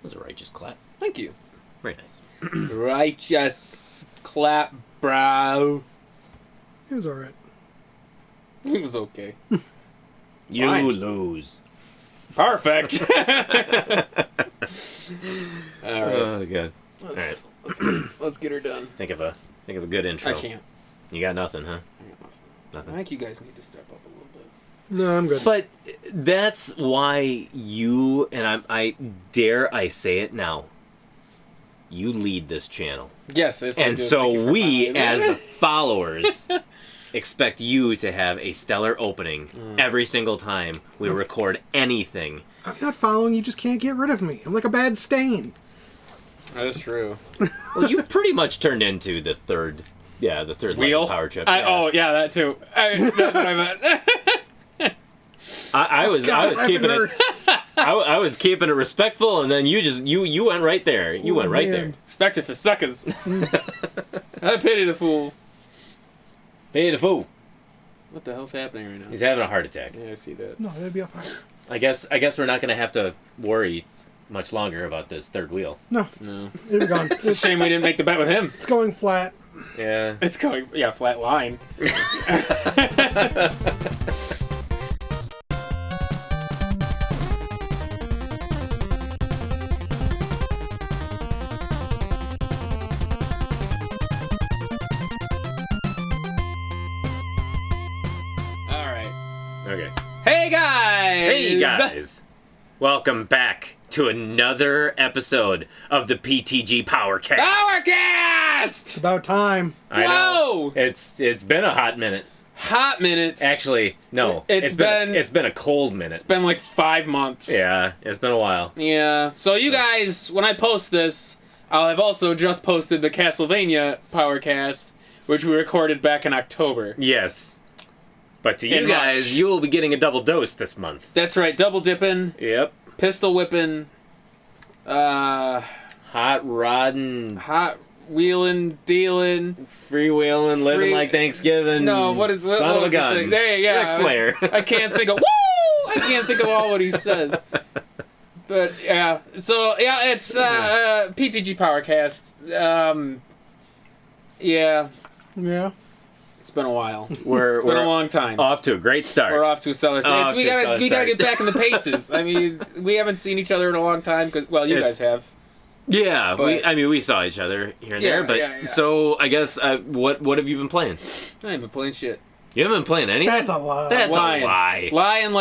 That was a righteous clap. Thank you. Very nice. Righteous clap, bro. It was alright. It was okay. You Fine. lose. Perfect. All right. Oh, God. Let's get her done. Think of a good intro. I can't. You got nothing, huh? I got nothing. Nothing. I think you guys need to step up a little bit. No, I'm good. But that's why you, and I dare I say it now, you lead this channel. Yes, it's And so we, as the followers, expect you to have a stellar opening every single time we record anything. I'm not following, you just can't get rid of me. I'm like a bad stain. That is true. Well, you pretty much turned into the third Wheel? power trip. Yeah, that too. That's what I meant. I was keeping it. I was keeping it respectful, and then you went right there. You went right there. Respect it for suckers. I pity the fool. Pay the fool. What the hell's happening right now? He's having a heart attack. Yeah, I see that. No, that'd be up higher. I guess we're not gonna have to worry much longer about this third wheel. No, No. it'll be gone. It's a shame we didn't make the bet with him. It's going flat. Yeah. It's going, flat line. Okay. Hey guys! Hey guys! Welcome back to another episode of the PTGPowercast. Powercast! It's about time. I know. Whoa! It's been a hot minute. Hot minutes. Actually, no. It's been a cold minute. It's been like 5 months. Yeah, it's been a while. Yeah. So you guys, when I post this, I'll have also just posted the Castlevania Powercast, which we recorded back in October. Yes. But to you In guys, March. you will be getting a double dose this month. That's right. Double dipping, Yep. pistol whipping, Hot rodding, hot wheeling, dealing. freewheeling, living Free- like Thanksgiving. No, what is son what of a was the gun? thing? There, yeah. Ric Flair. I can't think of woo. I can't think of all what he says. But yeah, so yeah, it's PTG Powercast. Yeah, Yeah. it's been a while. It's We're been a long time. off to a great start. We're off to a stellar start. Off We to a gotta stellar get back in the paces. I mean, we haven't seen each other in a long time because you It's- guys have. Yeah, But- we saw each other here and Yeah, there, but yeah. so I guess what have you been playing? I ain't been playing shit. You haven't been playing anything. That's a lie. That's Lying. a lie. Lying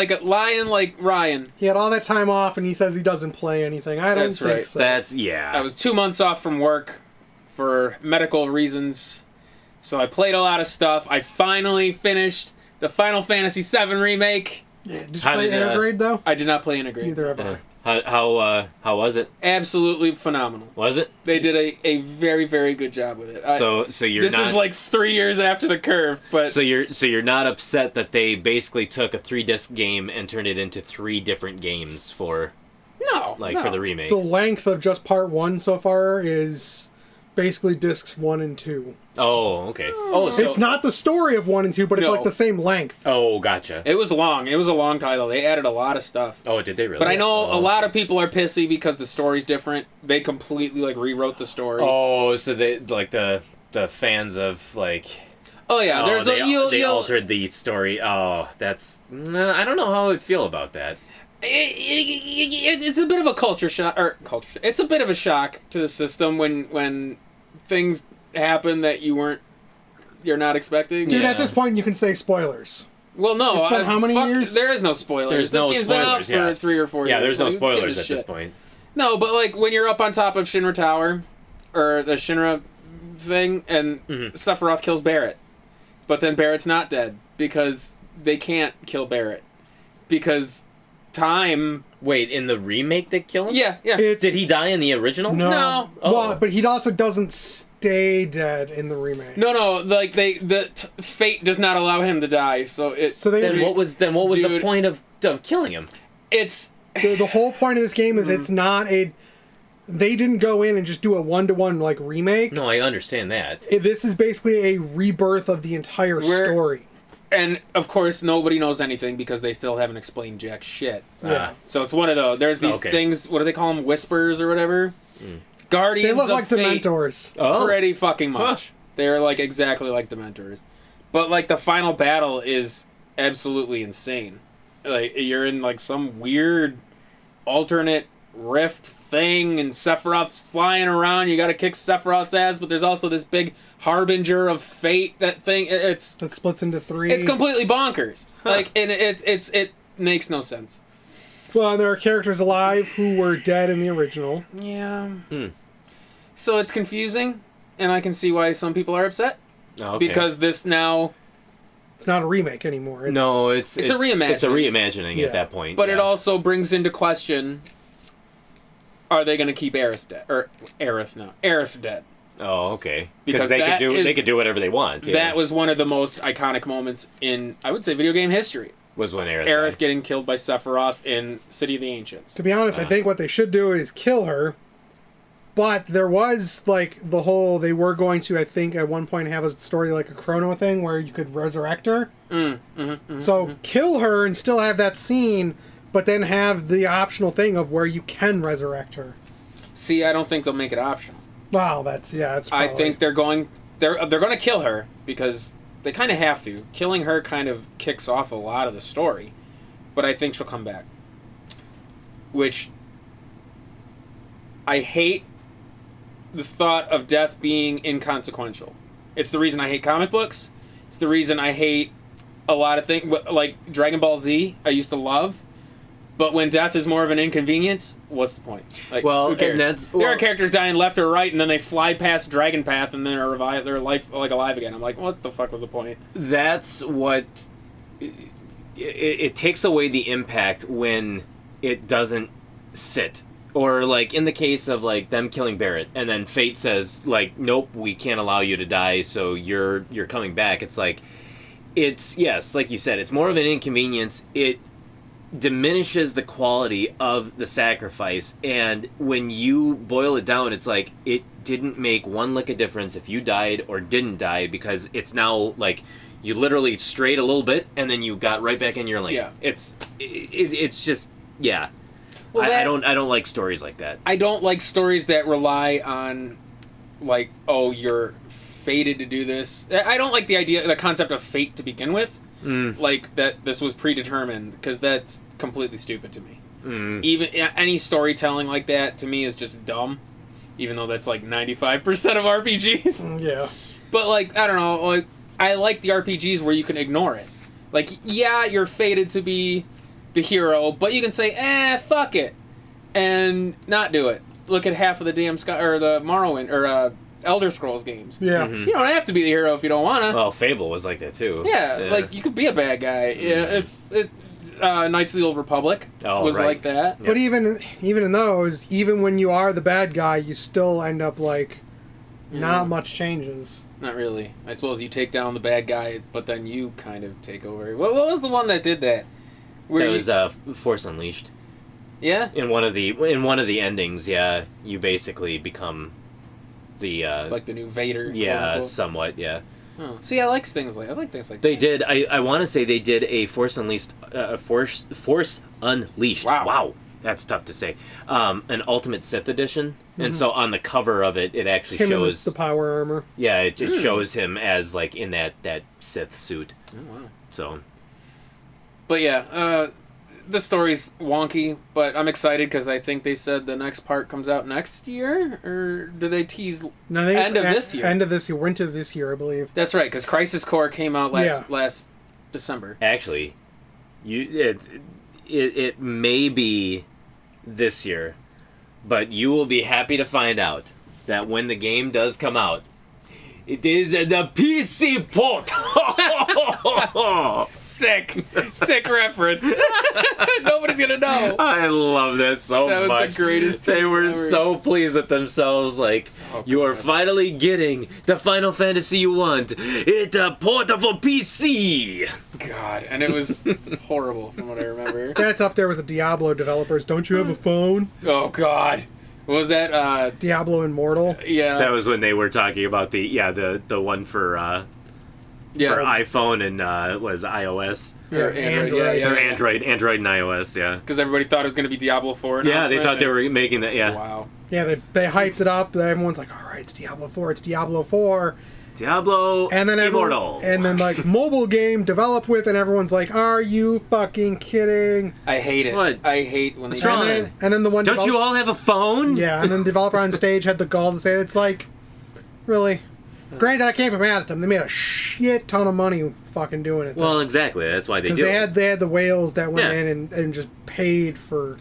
like Ryan. He had all that time off and he says he doesn't play anything. I don't That's think right. so. That's yeah. I was 2 months off from work for medical reasons, so I played a lot of stuff. I finally finished the Final Fantasy VII Remake. Yeah. Did you How play did, Intergrade though? I did not play Integrate. Neither have I. How was it? Absolutely phenomenal. Was it? They did a very, very good job with it. So you're this not. is like 3 years after the curve, but So you're not upset that they basically took a 3-disc game and turned it into 3 different games for no, for the remake. The length of just part 1 so far is basically discs 1 and 2. Oh, okay. Oh, so It's not the story of 1 and 2, but it's No. like the same length. Oh, gotcha. it was long. It was a long title. They added a lot of stuff. Oh, did they really? But I know Oh, a lot of people are pissy because the story's different. They completely rewrote the story. Oh, so they the fans of Oh yeah, there's they you'll altered the story. Oh, that's I don't know how I would feel about that. It's a bit of a culture shock. It's a bit of a shock to the system when things happen that you're not expecting. Dude, Yeah. at this point you can say spoilers. Well, no. It's been how many years? There is no spoilers. There's this no game's been out spoilers, for yeah. 3 or 4 years. Yeah, there's no Who gives a spoilers at shit? this point. No, but when you're up on top of Shinra Tower, or the Shinra thing, and Sephiroth kills Barrett, but then Barrett's not dead because they can't kill Barrett because time. Wait, in the remake they kill him? Yeah. It's, Did he die in the original? No. Oh. Well, but he also doesn't stay dead in the remake. No. Fate does not allow him to die. So Then what was the Dude. point of killing him? it's The whole point of this game is it's not a... They didn't go in and just do a one-to-one remake. No, I understand that. This is basically a rebirth of the entire story. And, of course, nobody knows anything because they still haven't explained jack shit. Yeah. So it's one of those. There's these things, what do they call them? Whispers or whatever? Guardians They look of like Fate. Dementors. Oh. Pretty fucking much. They're, like, exactly like Dementors. But, like, the final battle is absolutely insane. Like, you're in, like, some weird alternate rift thing, and Sephiroth's flying around. You gotta kick Sephiroth's ass, but there's also this big harbinger of fate. That thing, That splits into 3. it's completely bonkers. Like, and it makes no sense. Well, and there are characters alive who were dead in the original. Yeah. So it's confusing, and I can see why some people are upset because this now. It's not a remake anymore. It's a reimagining. It's a reimagining at that point. But it also brings into question: are they going to keep Aerith dead or Aerith dead? Oh, okay. Because they could do whatever they want. Yeah. That was one of the most iconic moments in, I would say, video game history. Was when Aerith died. Getting killed by Sephiroth in City of the Ancients. To be honest, I think what they should do is kill her. But there was, like, the whole... They were going to, I think, at one point have a story like a Chrono thing where you could resurrect her. So kill her and still have that scene, but then have the optional thing of where you can resurrect her. See, I don't think they'll make it optional. Wow, that's probably... I think they're going to kill her because they kind of have to. Killing her kind of kicks off a lot of the story, but I think she'll come back. Which I hate the thought of death being inconsequential. It's the reason I hate comic books. It's the reason I hate a lot of things like Dragon Ball Z. I used to love. But when death is more of an inconvenience, what's the point? Like, who cares? There are characters dying left or right, and then they fly past Dragon Path, and then are revived. They're alive again. I'm like, what the fuck was the point? That's what it takes away the impact when it doesn't sit. Or like in the case of like them killing Barrett, and then Fate says like, nope, we can't allow you to die, so you're coming back. It's like, yes, like you said, it's more of an inconvenience. It diminishes the quality of the sacrifice, and when you boil it down, it's like it didn't make one lick of difference if you died or didn't die, because it's now like you literally strayed a little bit and then you got right back in your lane. Yeah. It's just Well, I don't like stories like that. I don't like stories that rely on like, oh, you're fated to do this. I don't like the concept of fate to begin with. Like that this was predetermined, because that's completely stupid to me. Even any storytelling like that to me is just dumb, even though that's like 95% of RPGs. Yeah. But like, I don't know, like I like the RPGs where you can ignore it. Like, yeah, you're fated to be the hero, but you can say, fuck it, and not do it. Look at half of the damn the Morrowind or Elder Scrolls games. Yeah. You don't have to be the hero if you don't wanna. Well, Fable was like that too. Yeah, like you could be a bad guy. Yeah, it's Knights of the Old Republic was like that. But even in those, even when you are the bad guy, you still end up like not much changes. Not really. I suppose you take down the bad guy, but then you kind of take over. What was the one that did that? That was Force Unleashed. Yeah. In one of the endings, yeah, you basically become the like the new Vader. Yeah, somewhat, yeah. Oh. See, I like things like that. They did. I want to say they did a Force Unleashed. Force Unleashed. Wow, that's tough to say. An Ultimate Sith edition, and so on the cover of it, it actually shows the power armor. Yeah, it shows him as like in that Sith suit. Oh wow. So. But yeah, the story's wonky, but I'm excited because I think they said the next part comes out next year, or do they tease end of this year? End of this year, winter of this year, I believe. That's right, because Crisis Core came out last December. Actually, it may be this year, but you will be happy to find out that when the game does come out, it is the PC port. Sick reference. Nobody's gonna know. I love that so much. That was the greatest. They were ever. So pleased with themselves. Like, you are finally getting the Final Fantasy you want. It's a port for PC. God, and it was horrible from what I remember. That's up there with the Diablo developers. Don't you have a phone? Oh God. What was that? Diablo Immortal? Yeah. That was when they were talking about the one for for iPhone and was iOS Or Android. or Android and iOS. Yeah, Because everybody thought it was going to be Diablo 4. yeah, they thought they were making that. Yeah, Wow. Yeah, they hyped it up. Everyone's like, all right, it's Diablo 4. It's Diablo 4. Diablo And then Immortal. and then like mobile game developed with, and everyone's like, "Are you fucking kidding?" I hate it. What? I hate when they What's wrong? And then the one Don't you all have a phone? Yeah, and then the developer on stage had the gall to say it's like, really. Granted, I can't be mad at them. They made a shit ton of money fucking doing it. Well, exactly. That's why they do. Because they had the whales that went Yeah. in and just paid for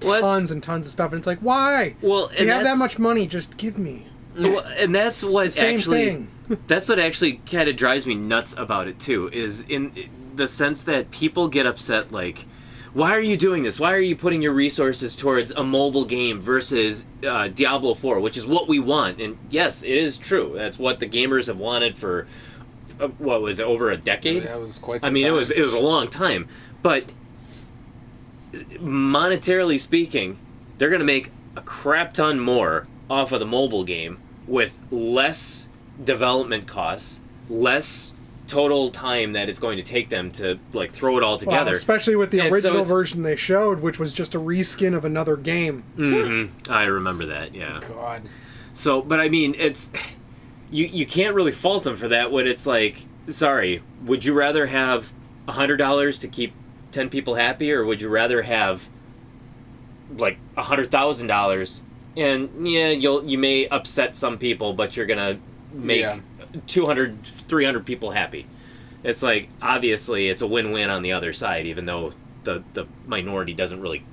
Well, tons and tons of stuff, and it's like, why? Well, you have that much money, just give me. Well, and that's what Same actually. thing. That's what actually kind of drives me nuts about it too. Is in the sense that people get upset, like, why are you doing this? Why are you putting your resources towards a mobile game versus Diablo 4, which is what we want? And yes, it is true. That's what the gamers have wanted for what was it, over a decade? That was quite some I mean, time. it was a long time. But monetarily speaking, they're going to make a crap ton more off of the mobile game with less development costs, less total time that it's going to take them to like throw it all together. Well, especially with the And so original it's- version they showed, which was just a reskin of another game. I remember that, yeah. God. So, but I mean, it's you can't really fault them for that. When it's like, sorry, would you rather have $100 to keep 10 people happy, or would you rather have like $100,000? And yeah, you may upset some people, but you're gonna make 200, 300 people happy. It's like, obviously, it's a win-win on the other side, even though the minority doesn't really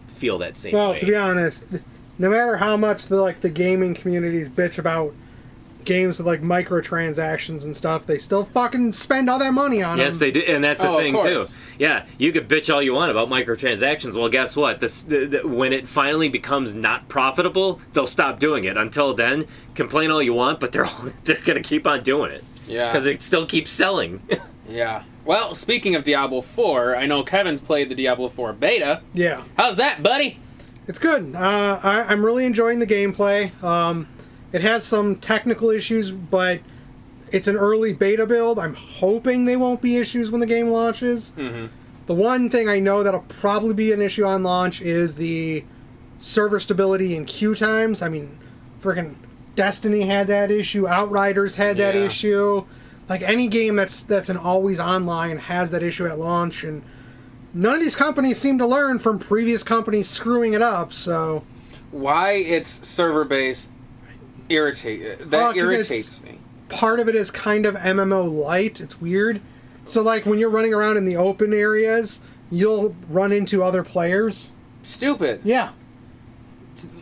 feel that same Well, way. to be honest, no matter how much the gaming communities bitch about games with like microtransactions and stuff, they still fucking spend all that money on Yes, them. they do, and that's the Oh, of thing too. course. Yeah, you could bitch all you want about microtransactions. Well, guess what? When it finally becomes not profitable, they'll stop doing it. Until then, complain all you want, but they're gonna keep on doing it. Yeah. Because it still keeps selling. Yeah. Well, speaking of Diablo 4, I know Kevin's played the Diablo 4 beta. Yeah, How's that, buddy? it's good. I'm really enjoying the gameplay. It has some technical issues, but it's an early beta build. I'm hoping they won't be issues when the game launches. Mm-hmm. The one thing I know that'll probably be an issue on launch is the server stability and queue times. I mean, freaking Destiny had that issue. Outriders had that Yeah. issue. Like any game that's an always online has that issue at launch, and none of these companies seem to learn from previous companies screwing it up. So Why it's server-based Well, 'cause irritates me. part of it is kind of MMO light. It's weird. So like when you're running around in the open areas, you'll run into other players. Stupid. Yeah.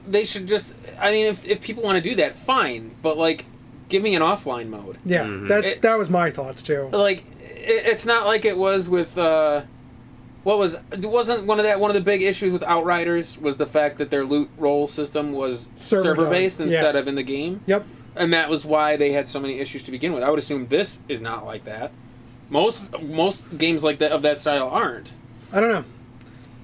They should just... I mean, if people want to do that, fine. But, like, give me an offline mode. Yeah, that was my thoughts too. Like, it's not like it was with... Wasn't one of the big issues with Outriders was the fact that their loot roll system was server-based done, instead yeah. of in the game? Yep. And that was why they had so many issues to begin with. I would assume this is not like that. Most games like that of that style aren't. I don't know.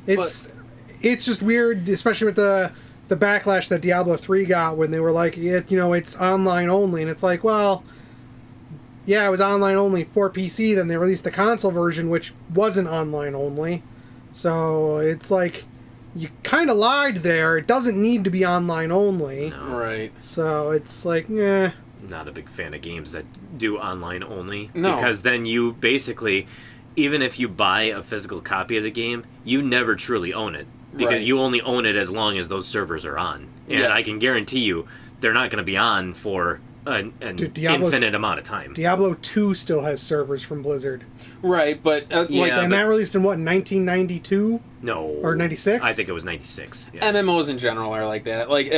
It's just weird, especially with the backlash that Diablo 3 got when they were like, it's online only, and it's like, well, yeah, it was online only for PC. Then they released the console version, which wasn't online only. So it's like you kind of lied there. It doesn't need to be online only. No. Right. So it's like, eh. Not a big fan of games that do online only. No. Because then you basically, even if you buy a physical copy of the game, you never truly own it. Because Right. you only own it as long as those servers are on. And Yeah. I can guarantee you, they're not going to be on for an Dude, Diablo- infinite amount of time. Diablo 2 still has servers from Blizzard. Right, but Yeah. And but- that released in what, 1992? No. Or 96? I think it was 96. Yeah. MMOs in general are like that. Like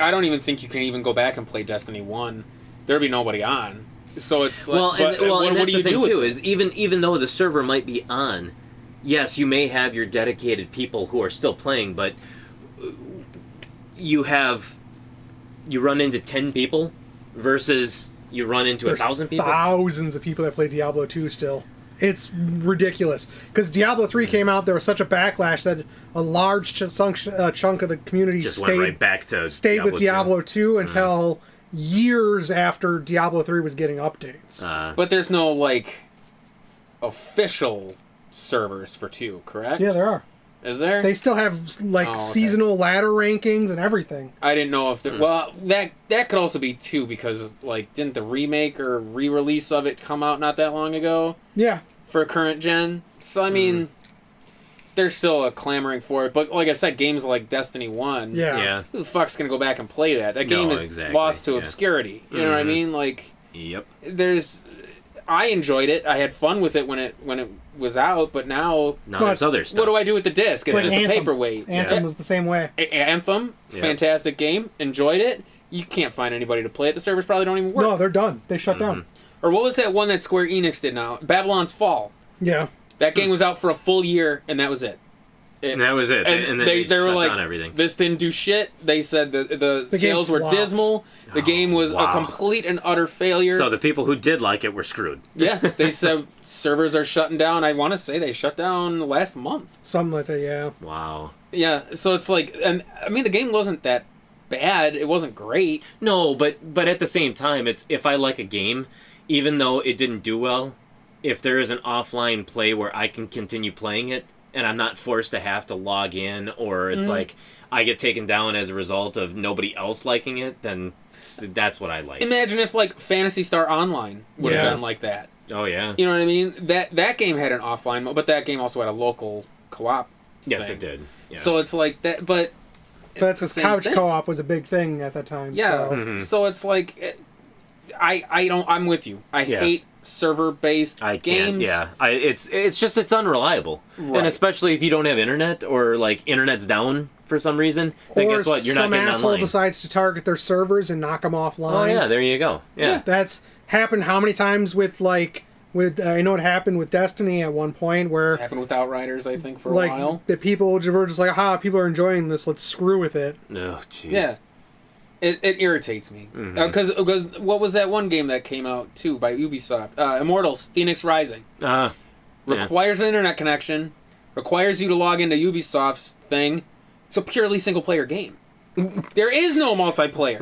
I don't even think you can even go back and play Destiny 1. There'd be nobody on. So it's like, Well, and what that's do you the thing do with too it? is even though the server might be on, yes, you may have your dedicated people who are still playing, but you run into 10 people versus you run into There's 1,000 people. thousands of people that play Diablo 2 still. It's ridiculous. Because Diablo 3 came out, there was such a backlash that a large chunk of the community Just went right back to stayed with Diablo 2 until years after Diablo 3 was getting updates. But there's no, like, official servers for 2, correct? Yeah, there are. Is there? They still have, like, seasonal ladder rankings and everything. I didn't know if... Well, that could also be 2, because, like, didn't the remake or re-release of it come out not that long ago? Yeah. For current gen? So, I mean... There's still a clamoring for it, but like I said, games like Destiny 1, Yeah. who the fuck's gonna go back and play that? That game is lost to obscurity. You know what I mean? Like, Yep. I enjoyed it. I had fun with it when it was out, but now there's other stuff. what do I do with the disc? It's like just Anthem. a paperweight. Anthem was the same way. Anthem, it's a fantastic game. Enjoyed it. You can't find anybody to play it. The servers probably don't even work. No, they're done. They shut down. Or what was that one that Square Enix did now? Babylon's Fall. Yeah. That game was out for a full year, and that was it. And that was it. And then they were shut like, down everything. this didn't do shit. They said the sales were flopped. dismal. The game was a complete and utter failure. So the people who did like it were screwed. Yeah, they said servers are shutting down. I want to say they shut down last month. Something like that, yeah. Wow. Yeah, so it's like, and I mean, the game wasn't that bad. It wasn't great. No, but at the same time, it's if I like a game, even though it didn't do well, if there is an offline play where I can continue playing it, and I'm not forced to have to log in, or it's like I get taken down as a result of nobody else liking it, then that's what I like. Imagine if like Phantasy Star Online would have been like that. Oh yeah. You know what I mean? That game had an offline mode, but that game also had a local co-op. Yes, thing. it did. Yeah. So it's like that, but that's because couch co-op was a big thing at that time. Yeah. So, so it's like, I'm with you. I hate server-based games. Yeah, it's just it's unreliable, and especially if you don't have internet or like internet's down for some reason, then guess what? You're not getting online. Some asshole decides to target their servers and knock them offline. Oh yeah, there you go. Yeah, that's happened how many times with I know it happened with Destiny at one point where it happened with Outriders, I think, for a while. The people were just like, people are enjoying this. Let's screw with it. Oh jeez. Yeah. It irritates me because what was that one game that came out too by Ubisoft? Immortals: Phoenix Rising. Requires an internet connection. Requires you to log into Ubisoft's thing. It's a purely single player game. There is no multiplayer.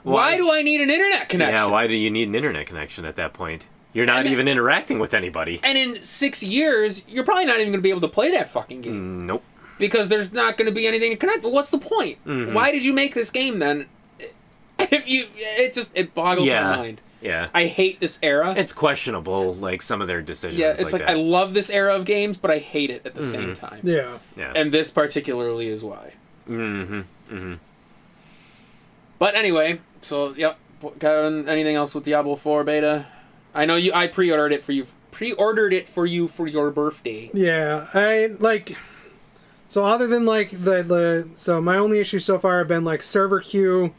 Why do I need an internet connection? Yeah, why do you need an internet connection at that point? You're not even interacting with anybody. And in 6 years, you're probably not even going to be able to play that fucking game. Nope. Because there's not going to be anything to connect. But what's the point? Why did you make this game then? It boggles my mind. Yeah. I hate this era. It's questionable, like some of their decisions. Yeah, it's like I love this era of games, but I hate it at the same time. Yeah. And this particularly is why. But anyway, so Kevin, anything else with Diablo 4 beta? I know I pre-ordered it for you. For your birthday. Yeah, So other than so my only issue so far have been like server queue,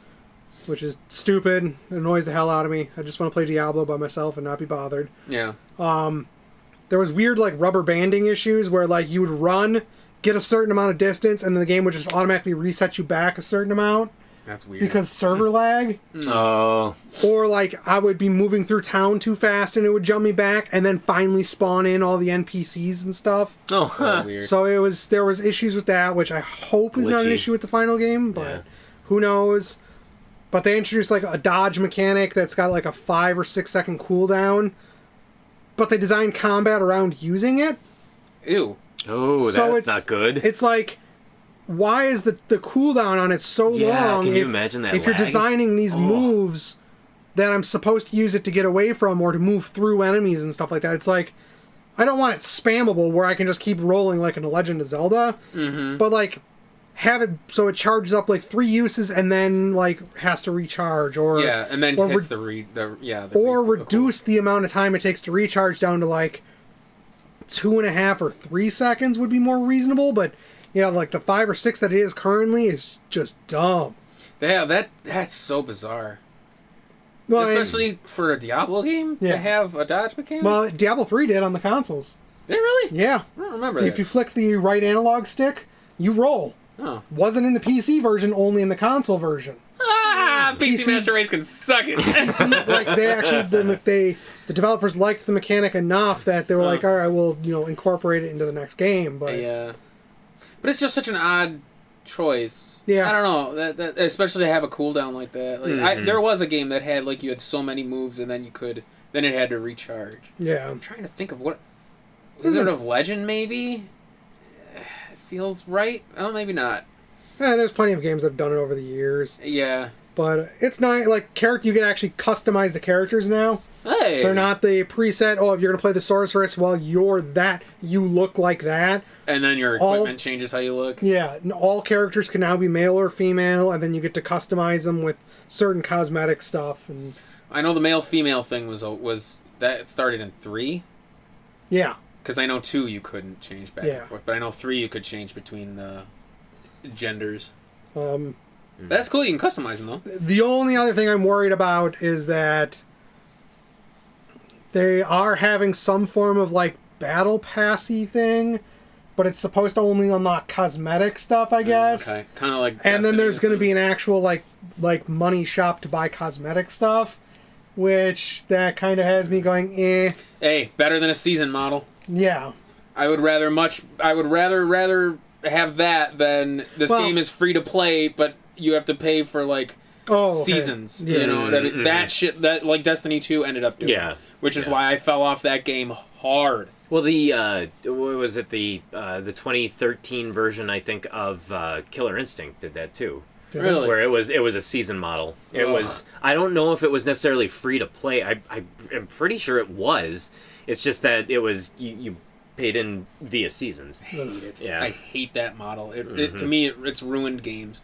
which is stupid. It annoys the hell out of me. I just want to play Diablo by myself and not be bothered. Yeah. There was weird rubber banding issues where you would run, get a certain amount of distance, and then the game would just automatically reset you back a certain amount. That's weird. Because server lag. Oh. Or I would be moving through town too fast and it would jump me back and then finally spawn in all the NPCs and stuff. Oh, weird. So there was issues with that, which I hope is not an issue with the final game, but who knows. But they introduced a dodge mechanic that's got a 5 or 6 second cooldown, but they designed combat around using it. Ew. Oh, so that's not good. It's why is the cooldown on it so long? Can you imagine that? If you're designing these moves that I'm supposed to use it to get away from or to move through enemies and stuff like that, it's I don't want it spammable where I can just keep rolling like in The Legend of Zelda, but have it so it charges up 3 uses and then has to recharge or and then or hits reduce the amount of time it takes to recharge down to 2.5 or 3 seconds would be more reasonable, but. Yeah, the 5 or 6 that it is currently is just dumb. Yeah, that's so bizarre. Well, especially for a Diablo game to have a dodge mechanic. Well, Diablo 3 did on the consoles. Did it really? Yeah. I don't remember that. If you flick the right analog stick, you roll. Oh. Wasn't in the PC version, only in the console version. PC Master Race can suck it. PC, the developers liked the mechanic enough that they were all right, we'll incorporate it into the next game. But yeah. But it's just such an odd choice. Yeah. I don't know that especially to have a cooldown like that. Like there was a game that had like you had so many moves and then it had to recharge. Yeah. I'm trying to think of what Wizard of Legend maybe. It feels right. Oh, maybe not. There's plenty of games that have done it over the years. Yeah. But it's not like you can actually customize the characters now. Hey. They're not the preset, if you're going to play the sorceress, well, you're that, you look like that. And then your equipment changes how you look. Yeah, and all characters can now be male or female, and then you get to customize them with certain cosmetic stuff. And I know the male-female thing was that started in 3. Yeah. Because I know 2 you couldn't change back and forth, but I know 3 you could change between the genders. That's cool, you can customize them, though. The only other thing I'm worried about is that they are having some form of, like, battle passy thing, but it's supposed to only unlock cosmetic stuff, I guess. Okay, kind of like And Destiny, then there's going to be an actual, like money shop to buy cosmetic stuff, which that kind of has me going, eh. Hey, better than a season model. Yeah. I would rather have that than this game is free to play, but you have to pay for, like, seasons. Yeah. You know, that shit, that, like, Destiny 2 ended up doing. Yeah. Which is why I fell off that game hard. Well, what was it? The 2013 version, I think, of Killer Instinct did that too. Really? Where it was a season model. It was. I don't know if it was necessarily free to play. I am pretty sure it was. It's just that it was you paid in via seasons. I hate it. Yeah. I hate that model. To me, it's ruined games.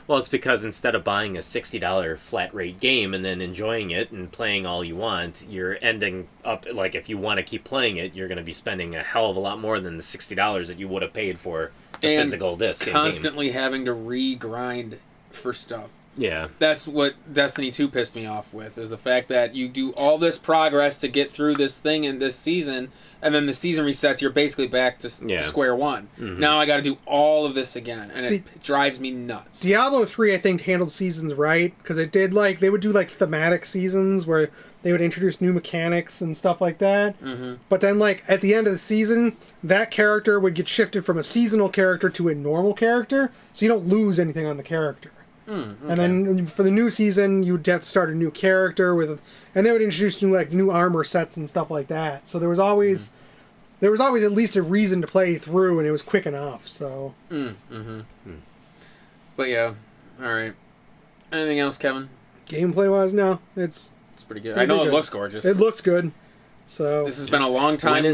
Well, it's because instead of buying a $60 flat rate game and then enjoying it and playing all you want, you're ending up, like, if you want to keep playing it, you're going to be spending a hell of a lot more than the $60 that you would have paid for the physical disc. Constantly having to re-grind for stuff. Yeah. That's what Destiny 2 pissed me off with, is the fact that you do all this progress to get through this thing in this season, and then the season resets, you're basically back to square one. Mm-hmm. Now I got to do all of this again, and it drives me nuts. Diablo 3, I think, handled seasons right, because it did, like, they would do, like, thematic seasons where they would introduce new mechanics and stuff like that. Mm-hmm. But then, like, at the end of the season, that character would get shifted from a seasonal character to a normal character, so you don't lose anything on the character. Okay. And then for the new season, you'd have to start a new character and they would introduce new armor sets and stuff like that. So there was always at least a reason to play through, and it was quick enough. So. But yeah, all right. Anything else, Kevin? Gameplay wise, no, it's pretty good. I know it looks gorgeous. It looks good. So this has been a long time.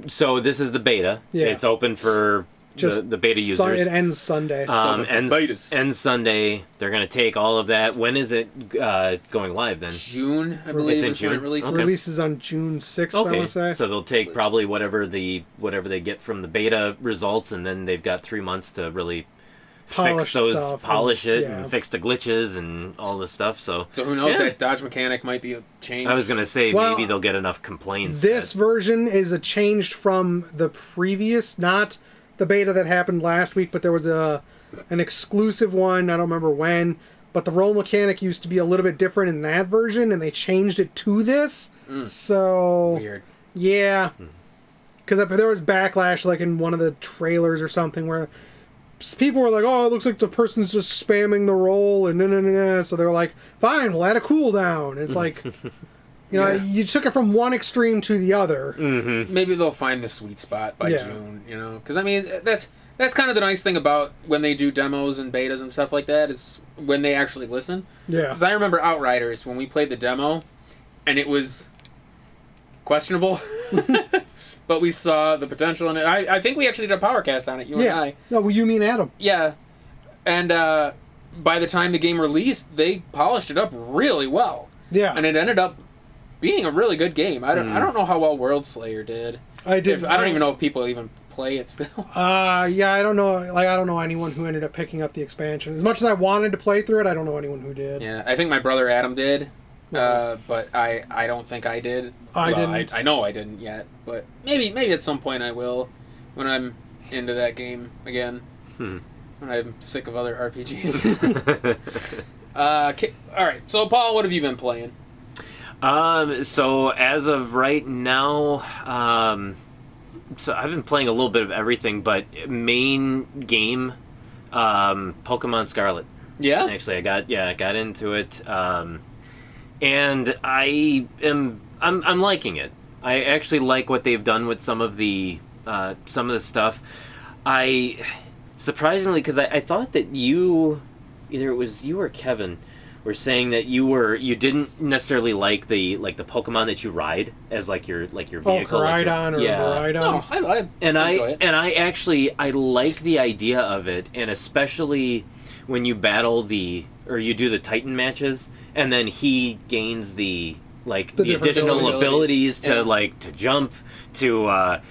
So this is the beta. Yeah. It's open for the beta users. It ends Sunday. Ends Sunday. They're going to take all of that. When is it going live then? June, I believe. It's in is June. when it releases. It releases on June 6th, I want to say. So they'll take probably whatever they get from the beta results, and then they've got 3 months to really polish it and fix the glitches and all this stuff. So who knows, that dodge mechanic might be changed. I was going to say, maybe they'll get enough complaints. This version is a change from the previous, not the beta that happened last week, but there was an exclusive one, I don't remember when, but the roll mechanic used to be a little bit different in that version, and they changed it to this. So weird. Yeah. Because there was backlash, like in one of the trailers or something, where people were like, oh, it looks like the person's just spamming the roll, and so they're like, fine, we'll add a cooldown. It's like, you took it from one extreme to the other. Mm-hmm. Maybe they'll find the sweet spot by June, because I mean, that's kind of the nice thing about when they do demos and betas and stuff like that, is when they actually listen. Yeah. Because I remember Outriders, when we played the demo, and it was questionable. But we saw the potential in it. I think we actually did a Powercast on it, you and I. No, well, you mean Adam. Yeah. And by the time the game released, they polished it up really well. Yeah. And it ended up being a really good game. I don't know how well World Slayer did. I did. I don't even know if people even play it still. Yeah, I don't know. Like, I don't know anyone who ended up picking up the expansion. As much as I wanted to play through it, I don't know anyone who did. Yeah, I think my brother Adam did. But I don't think I did. I didn't. I know I didn't yet, but maybe at some point I will, when I'm into that game again. When I'm sick of other RPGs. All right, so Paul, what have you been playing? So as of right now, so I've been playing a little bit of everything, but main game Pokemon Scarlet. Yeah. Actually, I got into it, and I'm liking it. I actually like what they've done with some of the stuff. Surprisingly, because I thought that either it was you or Kevin, were saying that you didn't necessarily like the Pokemon that you ride as like your vehicle. Koraidon or Miraidon. No, I enjoy it. And I actually like the idea of it, and especially when you battle you do the Titan matches, and then he gains the additional abilities to jump, to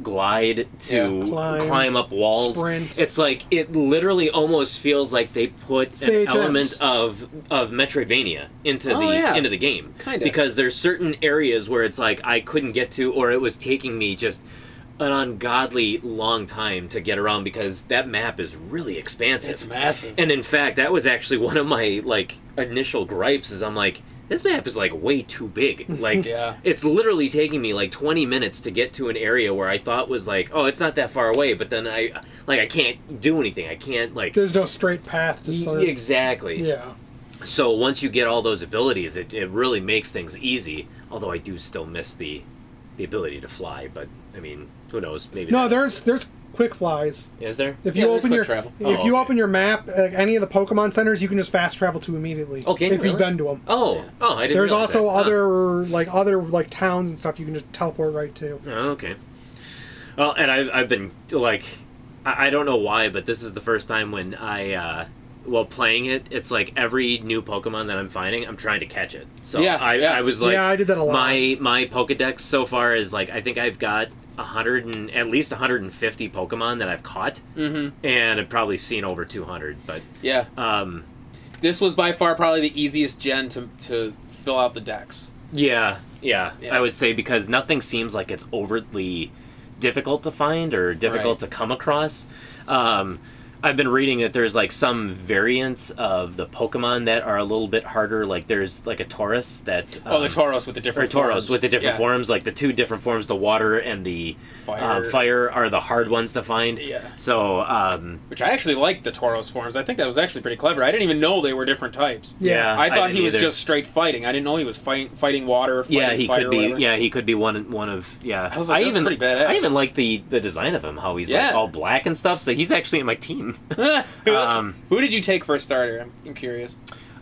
glide, to climb up walls. Sprint. It's like it literally almost feels like they put an element of Metroidvania into the game. Kind of. Because there's certain areas where it's like I couldn't get to, or it was taking me just an ungodly long time to get around because that map is really expansive. It's massive. And in fact, that was actually one of my initial gripes is I'm like, this map is way too big. It's literally taking me 20 minutes to get to an area where I thought was it's not that far away, but then I can't do anything. I can't There's no straight path to something. Exactly. Yeah. So once you get all those abilities, it really makes things easy. Although I do still miss the ability to fly, but I mean, who knows? Maybe there's quick flies. Is there? If you open travel. Open your map, any of the Pokemon centers, you can just fast travel to immediately. Okay, if you've been to them. I didn't. There's realize also that. other towns and stuff you can just teleport right to. Oh, okay. Well, and I've been I don't know why, but this is the first time when while playing it, it's every new Pokemon that I'm finding, I'm trying to catch it. So I was I did that a lot. My Pokedex so far is I think I've got at least 150 Pokemon that I've caught, and I've probably seen over 200. But this was by far probably the easiest gen to fill out the decks. Yeah, I would say because nothing seems like it's overtly difficult to find or difficult to come across. I've been reading that there's some variants of the Pokemon that are a little bit harder. There's a Tauros that the Tauros with the different forms. With the different forms, the two different forms, the water and the fire are the hard ones to find. Yeah. So which I actually liked the Tauros forms. I think that was actually pretty clever. I didn't even know they were different types. Yeah. I thought he was just straight fighting. I didn't know he was fighting water. He fire, could be. whatever. Yeah, he could be one of. Yeah. I was like, that's pretty badass. I even like the design of him. How he's all black and stuff. So he's actually in my team. Who did you take for a starter? I'm curious.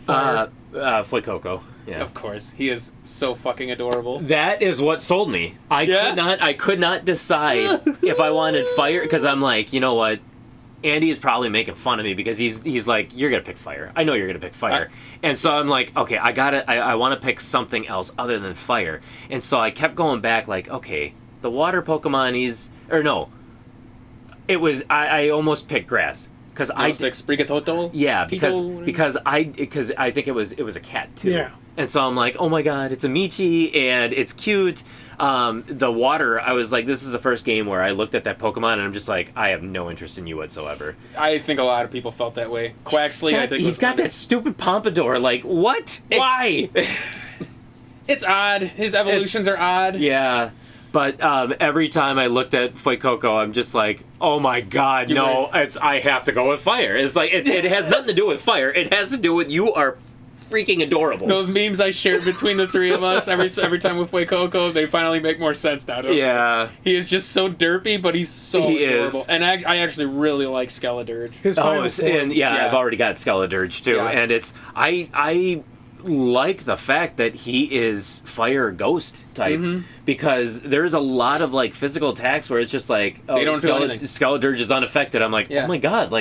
Fuecoco. Yeah. Of course, he is so fucking adorable. That is what sold me. I could not decide if I wanted fire because I'm like, you know what, Andy is probably making fun of me because he's like, you're gonna pick fire. I know you're gonna pick fire, and so I'm like, okay, I want to pick something else other than fire, and so I kept going back like, okay, the water Pokemon I almost picked grass. Because I like Sprigatito. Yeah, because I think it was a cat too. Yeah. And so I'm like, oh my god, it's a Michi and it's cute. The water, I was like, this is the first game where I looked at that Pokemon and I'm just like, I have no interest in you whatsoever. I think a lot of people felt that way. Quaxley, I think he's got that stupid pompadour. Like, what? Why? It's odd. His evolutions are odd. Yeah. But every time I looked at Fuecoco, I'm just like, oh my god, I have to go with fire. It's like, it has nothing to do with fire. It has to do with you are freaking adorable. Those memes I shared between the three of us, every time with Fuecoco, they finally make more sense now, don't they? Yeah. He is just so derpy, but he's so adorable. And I actually really like Skeledirge. I've already got Skeledirge too. Yeah. And it's, I like the fact that he is fire ghost type because there's a lot of physical attacks where it's just like, oh, they don't do anything. Skeledirge is unaffected. I'm like, oh my god,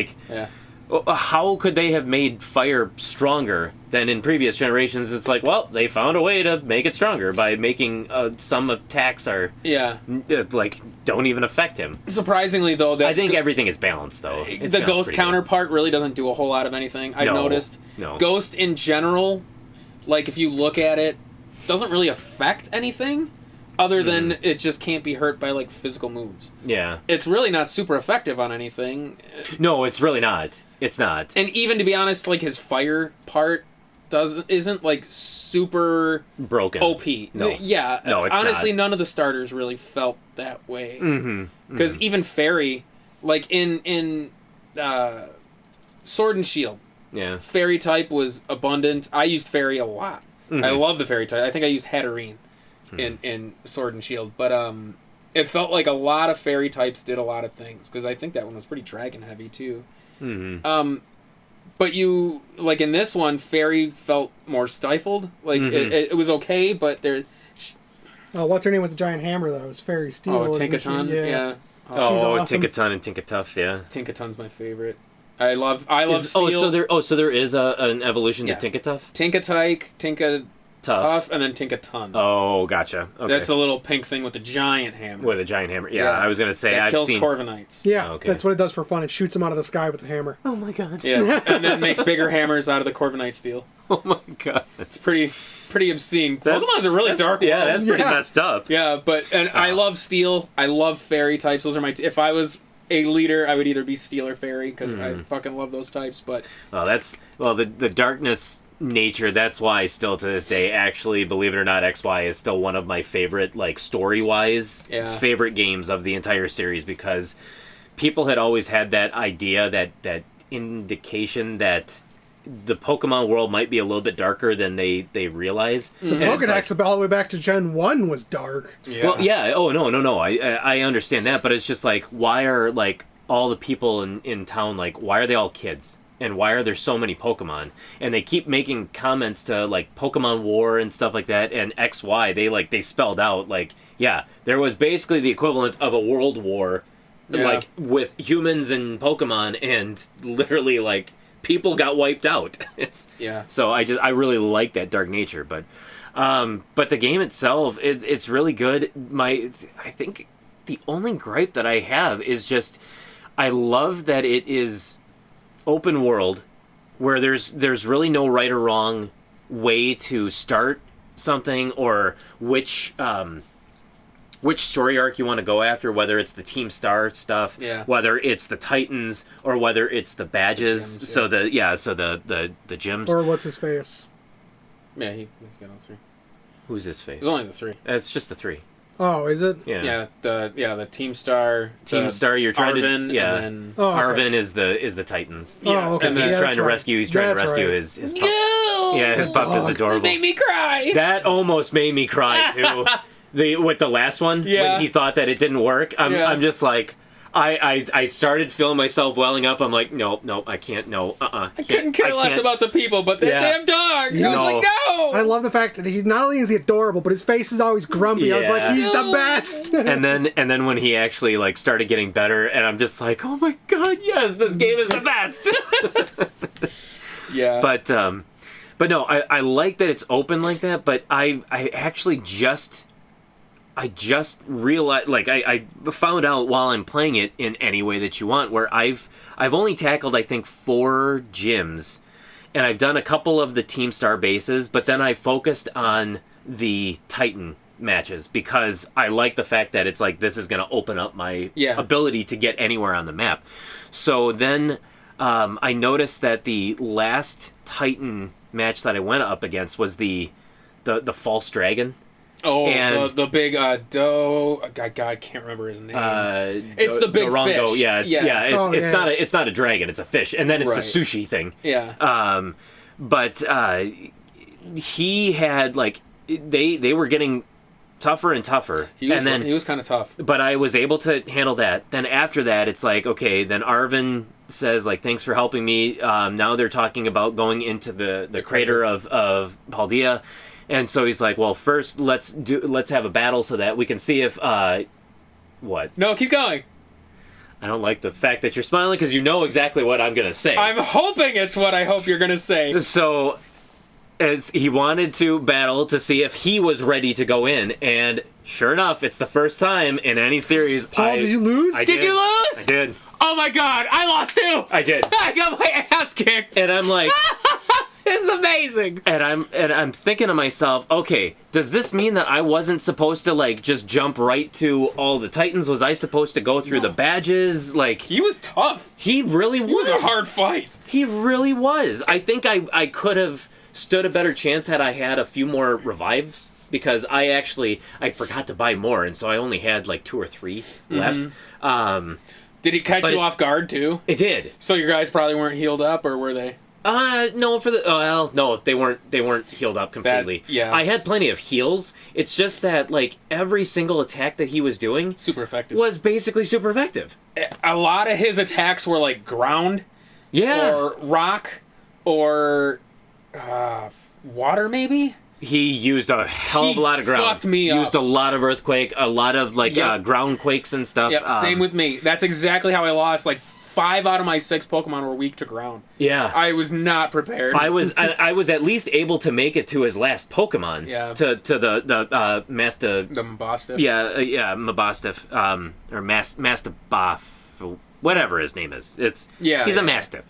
how could they have made fire stronger than in previous generations? It's like, well, they found a way to make it stronger by making some attacks don't even affect him. Surprisingly, though, I think everything is balanced, though. The ghost counterpart really doesn't do a whole lot of anything. I've noticed. No. Ghost in general, if you look at it, doesn't really affect anything other than it just can't be hurt by physical moves. Yeah. It's really not super effective on anything. No, it's really not. It's not. And even to be honest, his fire part isn't super broken. OP. No. Yeah. No, it's honestly, not. None of the starters really felt that way. Because even Fairy, in Sword and Shield. Yeah. Fairy type was abundant. I used Fairy a lot. I love the Fairy type. I think I used Hatterene in Sword and Shield. But it felt like a lot of Fairy types did a lot of things. Because I think that one was pretty dragon heavy, too. But you, like in this one, Fairy felt more stifled. Like, it was okay, but there... Oh, what's her name with the giant hammer, though? It's Fairy Steel. Oh, Tinkaton? Yeah. Oh, awesome. Tinkaton and Tinkatuff, yeah. Tinkaton's my favorite. I love Steel. So there is an evolution to Tinkatuff? Tinkatike, Tinkatuff, and then Tinkaton. Oh, gotcha. Okay. That's a little pink thing with the giant hammer. With a giant hammer. Yeah, I was going to say, that I've kills seen... Corviknights. Yeah, that's what it does for fun. It shoots them out of the sky with the hammer. Oh my god. Yeah, and then makes bigger hammers out of the Corviknight steel. Oh my god. It's pretty obscene. Pokemon's a really dark one. Yeah, that's pretty messed up. Yeah, I love Steel. I love Fairy types. Those are my... If I was a leader, I would either be Steel or Fairy, because I fucking love those types, but... the darkness nature, that's why still to this day, actually, believe it or not, XY is still one of my favorite, like, story-wise, favorite games of the entire series, because people had always had that idea, that indication that the Pokemon world might be a little bit darker than they realize. The Pokedex all the way back to Gen 1 was dark. Yeah. Well, yeah. Oh, no. I understand that, but it's just like, why are, like, all the people in town, like, why are they all kids? And why are there so many Pokemon? And they keep making comments to, like, Pokemon War and stuff like that, and XY, they spelled out, like, yeah, there was basically the equivalent of a world war, like, with humans and Pokemon, and literally, like, people got wiped out. So I really like that dark nature, but the game itself, it's really good. I think the only gripe that I have is just, I love that it is open world, where there's really no right or wrong way to start something, or which story arc you want to go after, whether it's the Team Star stuff, whether it's the Titans, or whether it's the badges. The gyms, so the gyms. Or what's his face? Yeah, he's got all three. Who's his face? It's only the three. It's just the three. Oh, is it? Yeah. The Team Star. You're trying Arven, to. Yeah. And then... Arven is the Titans. Yeah. Oh, okay. Because he's trying to rescue his pup. No! Yeah, his pup is adorable. It made me cry. That almost made me cry too. With the last one, when he thought that it didn't work, I'm just like, I started feeling myself welling up. I'm like, no, I can't, no, I couldn't care less about the people, but that damn dog. I was like, no. I love the fact that he's not only is he adorable, but his face is always grumpy. I was like, he's the best. and then when he actually like started getting better, and I'm just like, oh my god, yes, this game is the best. Yeah. But no, I like that it's open like that. But I actually just realized, like, I found out while I'm playing it in Any Way That You Want, where I've only tackled, I think, 4 gyms, and I've done a couple of the Team Star bases, but then I focused on the Titan matches, because I like the fact that it's like, this is going to open up my ability to get anywhere on the map. So then I noticed that the last Titan match that I went up against was the False Dragon. Oh, and the big doe. God, I can't remember his name. It's the big Dorongo. fish. It's not a dragon. It's a fish, and then it's the sushi thing. Yeah. But he had, like, they were getting tougher and tougher. He was kind of tough. But I was able to handle that. Then after that, it's like, okay. Then Arven says, like, thanks for helping me. Now they're talking about going into the crater of Paldea. And so he's like, well, first let's have a battle so that we can see if what? No, keep going. I don't like the fact that you're smiling, because you know exactly what I'm gonna say. I'm hoping it's what I hope you're gonna say. So, as he wanted to battle to see if he was ready to go in, and sure enough, it's the first time in any series. Paul, did you lose? Did you lose? I did. Oh my god, I lost too. I did. I got my ass kicked. And I'm like. This is amazing. And I'm thinking to myself, okay, does this mean that I wasn't supposed to, like, just jump right to all the Titans? Was I supposed to go through the badges? Like, he was tough. He really was. It was a hard fight. He really was. I think I could have stood a better chance had I had a few more revives, because I forgot to buy more, and so I only had like 2 or 3 left. Did it catch But you it's- off guard too? It did. So your guys probably weren't healed up, or were they? No, no, they weren't healed up completely. Yeah. I had plenty of heals. It's just that, like, every single attack that he was doing Super effective. was basically super effective. A lot of his attacks were like ground, Yeah. or rock, or water, maybe. He used a hell of a lot of ground. Fucked me up. Used a lot of earthquake, a lot of, like, Yep. ground quakes and stuff. Yep, same with me. That's exactly how I lost. Like 5 out of my 6 Pokemon were weak to ground. Yeah. I was not prepared. I was at least able to make it to his last Pokemon. Yeah. To the Master. The Mabosstiff. Yeah, Mabosstiff, or Mastiff, whatever his name is. He's a Mastiff.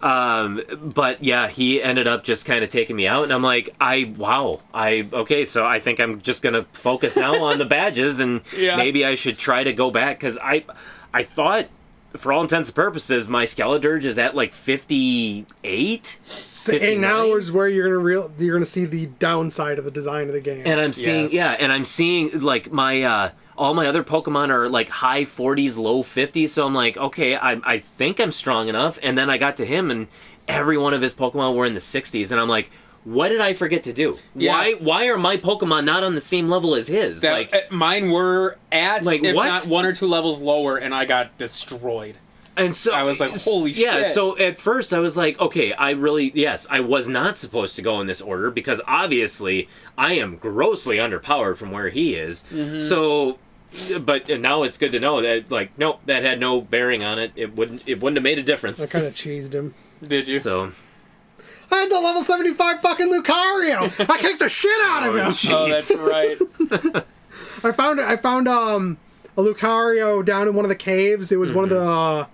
But yeah, he ended up just kind of taking me out, and I'm like, okay, so I think I'm just gonna focus now on the badges, and maybe I should try to go back, because I thought, for all intents and purposes, my Skeledirge is at like 58. And now is where you're gonna see the downside of the design of the game. And I'm seeing, like, my all my other Pokemon are like high 40s, low 50s. So I'm like, okay, I think I'm strong enough. And then I got to him, and every one of his Pokemon were in the 60s, and I'm like, what did I forget to do? Yeah. Why are my Pokemon not on the same level as his? Mine were at, like, if what? not 1 or 2 levels lower, and I got destroyed. And so I was like, holy shit. Yeah, so at first I was like, okay, I was not supposed to go in this order, because obviously I am grossly underpowered from where he is. Mm-hmm. So, but now it's good to know that, like, nope, that had no bearing on it. It wouldn't have made a difference. I kind of cheesed him. Did you? So I had the level 75 fucking Lucario. I kicked the shit out of him. Oh, that's right. I found a Lucario down in one of the caves. It was one of the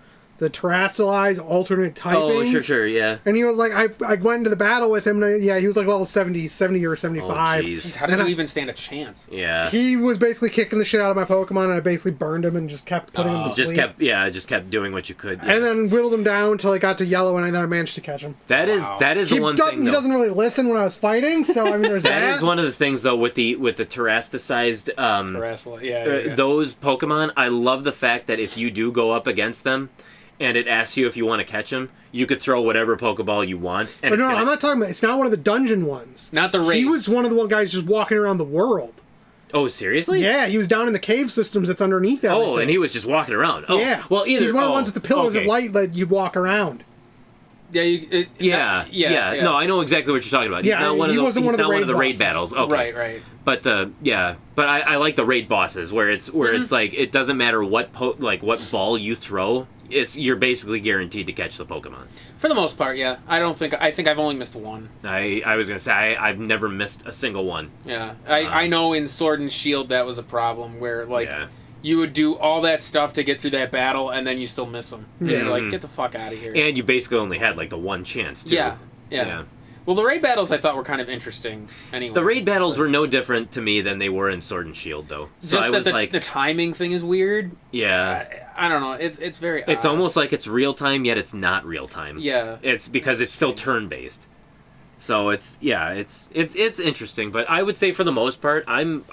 Terrestrialized alternate typings. oh, sure, yeah. And he was like, I went into the battle with him. And he was like level 70 or 75. Oh, jeez. How did you even stand a chance? Yeah. He was basically kicking the shit out of my Pokemon, and I basically burned him and just kept putting him to sleep. Just kept doing what you could. Yeah. And then whittled him down until I got to yellow, and then I managed to catch him. That is the one thing. He doesn't really listen when I was fighting, so I mean, there's that. That is one of the things, though, with the terrasticized those Pokemon. I love the fact that if you do go up against them, and it asks you if you want to catch them, you could throw whatever Pokeball you want. And But I'm not talking about. It's not one of the dungeon ones. Not the raid. He was one of the guys just walking around the world. Oh, seriously? Yeah, he was down in the cave systems that's underneath everything. Oh, and he was just walking around. Oh, yeah. Well, he's one of the ones with the pillars of light that you walk around. Yeah, No, I know exactly what you're talking about. Yeah, he's not one of he the, wasn't one of the raid raid bosses. battles. Okay. Right. But I like the raid bosses where it's like it doesn't matter what what ball you throw, you're basically guaranteed to catch the Pokemon. For the most part, yeah. I think I've only missed one. I was gonna say I've never missed a single one. Yeah, I know in Sword and Shield that was a problem where you would do all that stuff to get through that battle, and then you still miss them. Yeah. You're like, get the fuck out of here. And you basically only had like the one chance too. Yeah. Well, the raid battles I thought were kind of interesting. Anyway, the raid battles were no different to me than they were in Sword and Shield, though. So just I was the timing thing is weird. Yeah. I don't know. It's very. It's almost like it's real time, yet it's not real time. Yeah. It's because it's still turn based. So it's interesting, but I would say for the most part, I'm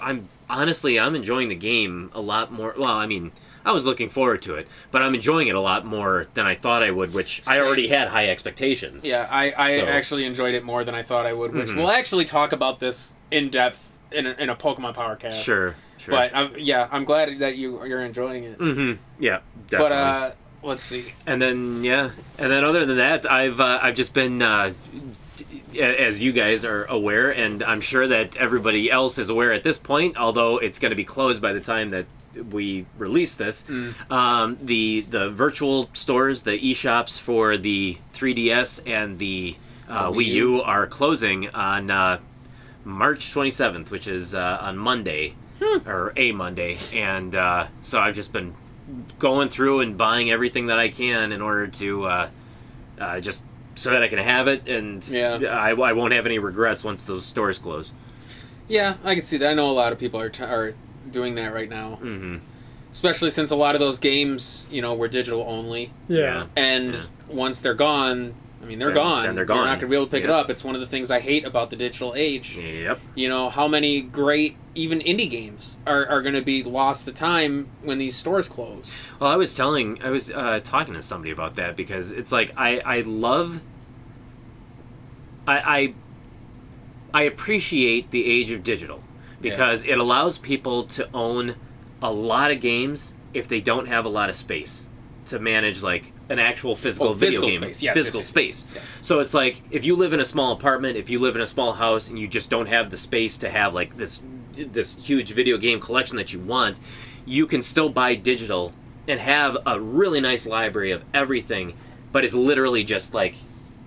honestly enjoying the game a lot more. Well, I mean, I was looking forward to it, but I'm enjoying it a lot more than I thought I would, which I already had high expectations. Yeah, I actually enjoyed it more than I thought I would, which we'll actually talk about this in depth in a Pokemon Powercast. Sure. But I'm glad that you're enjoying it. Mm-hmm. Yeah, definitely. But let's see. And then other than that, I've just been. As you guys are aware, and I'm sure that everybody else is aware at this point, although it's going to be closed by the time that we release this, the virtual stores, the eShops for the 3DS and the Wii U are closing on March 27th, which is on Monday, or a Monday, and so I've just been going through and buying everything that I can in order to just so that I can have it, and I won't have any regrets once those stores close. Yeah, I can see that. I know a lot of people are doing that right now. Mm-hmm. Especially since a lot of those games, were digital only. Yeah. And once they're gone, I mean, they're gone. Then they're gone. You're not going to be able to pick it Yep. up. It's one of the things I hate about the digital age. Yep. You know, how many great, even indie games are going to be lost to time when these stores close. Well, I was talking to somebody about that because it's like I appreciate the age of digital because it allows people to own a lot of games if they don't have a lot of space to manage like an actual physical video game. Space. Yes, physical space. Yes. So it's like if you live in a small apartment, if you live in a small house and you just don't have the space to have like this huge video game collection that you want, you can still buy digital and have a really nice library of everything, but it's literally just like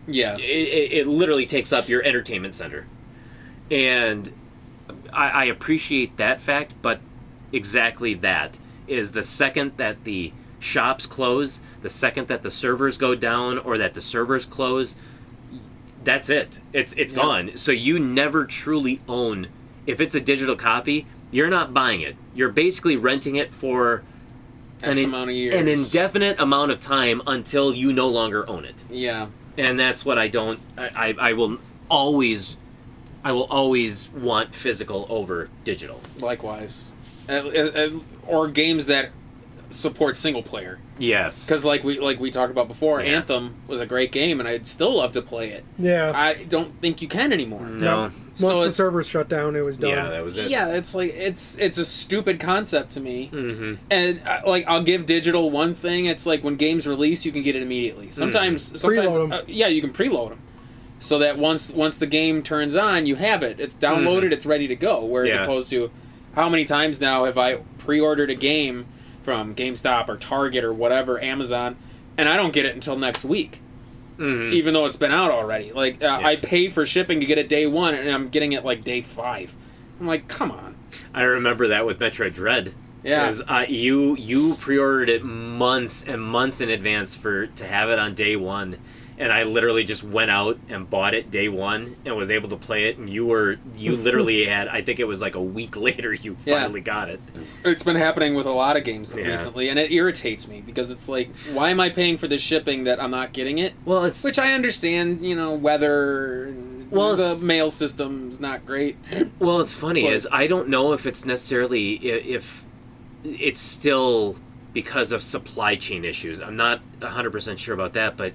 it literally takes up your entertainment center. And I appreciate that fact, but exactly that is the second that the shops close, the second that the servers go down or that the servers close, that's it. It's gone. So you never truly own. If it's a digital copy, you're not buying it. You're basically renting it for X amount of years. An indefinite amount of time until you no longer own it. Yeah. And that's what I don't. I will always want physical over digital. Likewise. Or games that support single player. Yes. Because like we talked about before, Anthem was a great game, and I'd still love to play it. Yeah. I don't think you can anymore. No. Once the servers shut down, it was done. Yeah, that was it. Yeah, it's like it's a stupid concept to me. Mm-hmm. And like I'll give digital one thing. It's like when games release, you can get it immediately. Sometimes Preload 'em. You can preload them, so that once the game turns on, you have it. It's downloaded. It's ready to go. Whereas opposed to, how many times now have I pre-ordered a game from GameStop or Target or whatever, Amazon, and I don't get it until next week, even though it's been out already. Like I pay for shipping to get it day 1, and I'm getting it like day 5. I'm like, come on. I remember that with Metroid Dread. Yeah, because you pre-ordered it months and months in advance to have it on day 1. And I literally just went out and bought it day 1 and was able to play it. And you literally had, I think it was like a week later, you finally got it. It's been happening with a lot of games recently, and it irritates me because it's like, why am I paying for this shipping that I'm not getting it? Well, which I understand, weather. Well, the mail system's not great. Well, it's funny is I don't know if it's necessarily if it's still because of supply chain issues. I'm not 100% sure about that, but.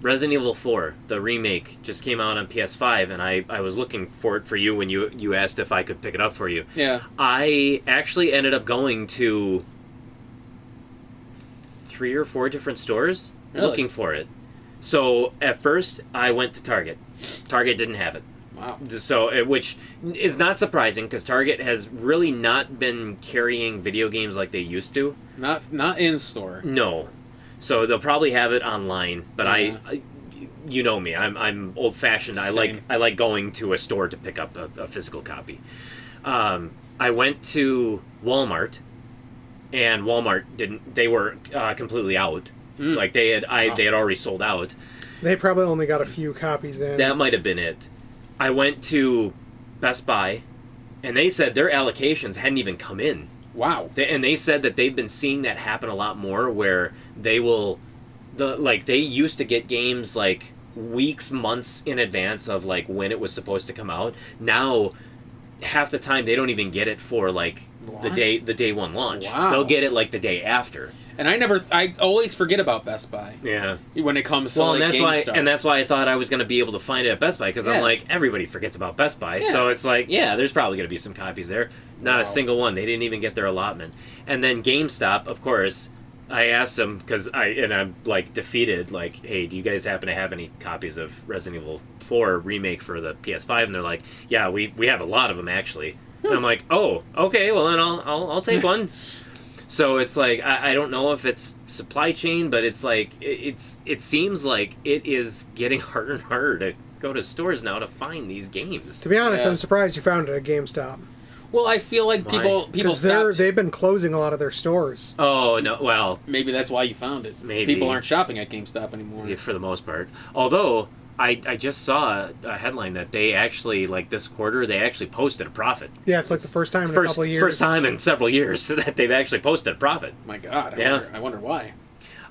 Resident Evil 4, the remake, just came out on PS5, and I was looking for it for you when you asked if I could pick it up for you. Yeah. I actually ended up going to 3 or 4 different stores looking for it. So at first, I went to Target. Target didn't have it. Wow. So, which is not surprising because Target has really not been carrying video games like they used to. Not in store. No. So they'll probably have it online, but I you know me, I'm old fashioned. I like going to a store to pick up a physical copy. I went to Walmart, and Walmart didn't. They were completely out. Like they had already sold out. They probably only got a few copies in. That might have been it. I went to Best Buy, and they said their allocations hadn't even come in. Wow. And they said that they've been seeing that happen a lot more, where they used to get games like weeks, months in advance of like when it was supposed to come out. Now, half the time they don't even get it for like the day 1 launch. Wow. They'll get it like the day after. And I always forget about Best Buy. Yeah. When it comes to GameStop. And that's why I thought I was going to be able to find it at Best Buy, because I'm like, everybody forgets about Best Buy. Yeah. So it's like, there's probably going to be some copies there. Not a single one. They didn't even get their allotment. And then GameStop, of course, I asked them, because I'm like defeated, like, hey, do you guys happen to have any copies of Resident Evil 4 Remake for the PS5? And they're like, yeah, we have a lot of them, actually. And I'm like, oh, okay, well then I'll take one. So it's like, I don't know if it's supply chain, but it's like, it seems like it is getting harder and harder to go to stores now to find these games. To be honest, I'm surprised you found it at GameStop. Well, I feel like people stopped. They've been closing a lot of their stores. Oh, no, well. Maybe that's why you found it. Maybe. People aren't shopping at GameStop anymore. Yeah, for the most part. Although, I just saw a headline that they actually, like this quarter, they actually posted a profit. Yeah, it's like the first time in a couple of years. First time in several years that they've actually posted a profit. My God, I wonder why.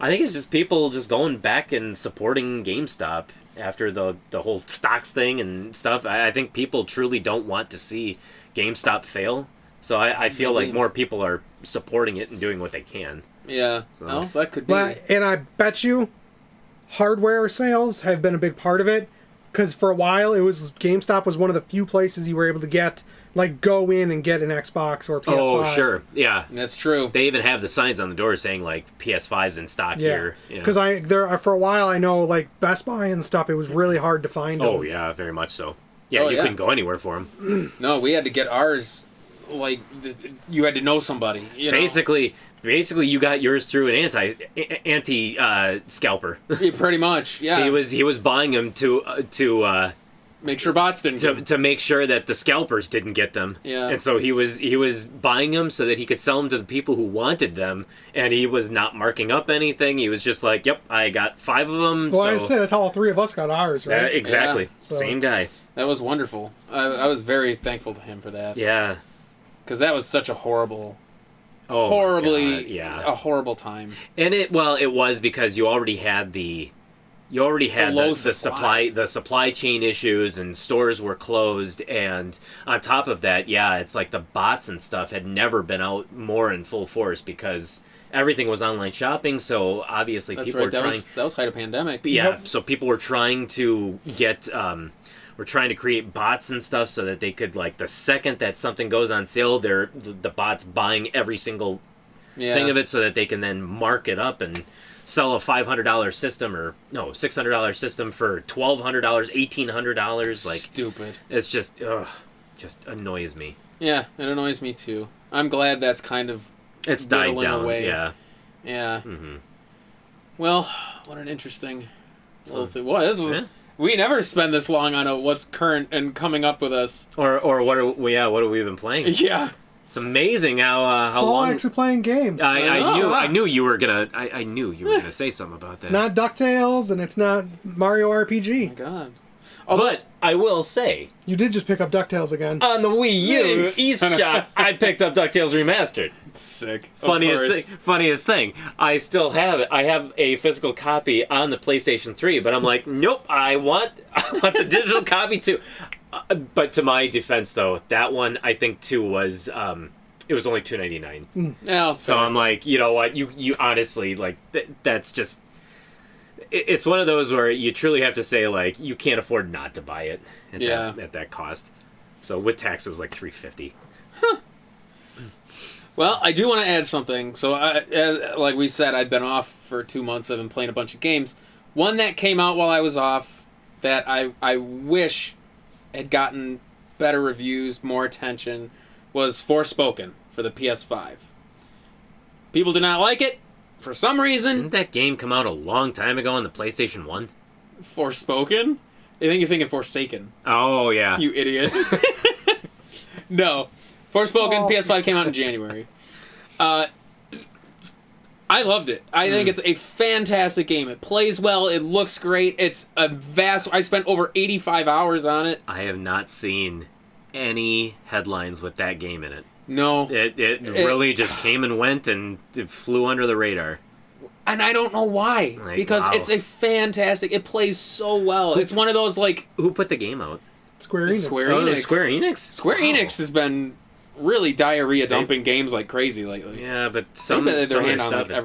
I think it's just people just going back and supporting GameStop after the whole stocks thing and stuff. I think people truly don't want to see GameStop fail. So I feel like more people are supporting it and doing what they can. Yeah. So. Oh, that could be. And I bet you hardware sales have been a big part of it. Because for a while, GameStop was one of the few places you were able to get, like, go in and get an Xbox or PS5. Oh, sure. Yeah. That's true. They even have the signs on the door saying, like, PS5's in stock here. Because for a while, I know, like, Best Buy and stuff, it was really hard to find them. Oh, yeah, very much so. Yeah, you couldn't go anywhere for them. No, we had to get ours, like, you had to know somebody. You know? Basically, you got yours through an anti scalper. Pretty much, yeah. He was buying them to make sure bots didn't to make sure that the scalpers didn't get them. Yeah. And so he was buying them so that he could sell them to the people who wanted them, and he was not marking up anything. He was just like, "Yep, I got 5 of them." Well, I said that's how all 3 of us got ours, right? Exactly. Yeah. So. Same guy. That was wonderful. I was very thankful to him for that. Yeah. Because that was such a horrible. Oh a horrible time. And it was because you already had the supply chain issues, and stores were closed, and on top of that, it's like the bots and stuff had never been out more in full force because everything was online shopping. So obviously people were trying. That was height of pandemic. Yeah, so people were trying to get. We're trying to create bots and stuff so that they could, like, the second that something goes on sale, the bots buying every single thing of it so that they can then mark it up and sell a $500 system $600 system for $1,200, $1,800. Like, stupid. It's just annoys me. Yeah, it annoys me too. I'm glad that's kind of it's died down away. Yeah. Mm-hmm. Well, what an interesting little thing. Well, this was. Yeah. We never spend this long on what's current and coming up with us. Or what have we been playing? Yeah. It's amazing how long actually playing games. I knew you were gonna say something about that. It's not DuckTales and it's not Mario RPG. Oh my God. But I will say, you did just pick up DuckTales again on the WiiU eShop. I picked up DuckTales Remastered. Sick. Funniest thing. I still have it. I have a physical copy on the PlayStation 3, but I'm like, nope. I want the digital copy too. But to my defense, though, that one I think too was it was only $2.99. Yeah, so I'm like, you know what? You honestly like that's just. It's one of those where you truly have to say, like, you can't afford not to buy it at that cost. So with tax, it was like $3.50. Huh. Well, I do want to add something. So, like we said, I've been off for 2 months. I've been playing a bunch of games. One that came out while I was off that I wish had gotten better reviews, more attention, was Forspoken for the PS5. People did not like it. For some reason... Didn't that game come out a long time ago on the PlayStation 1? Forspoken? I think you're thinking Forsaken. Oh, yeah. You idiot. No. Forspoken, PS5 came out in January. I loved it. I think it's a fantastic game. It plays well. It looks great. It's a vast... I spent over 85 hours on it. I have not seen any headlines with that game in it. No. It really just came and went, and it flew under the radar. And I don't know why. Like, because it's a fantastic... It plays so well. It's one of those, like... Who put the game out? Square Enix. Square Enix. Square Enix? Square Enix has been really diarrhea dumping games like crazy lately. Yeah, but some of their stuff, like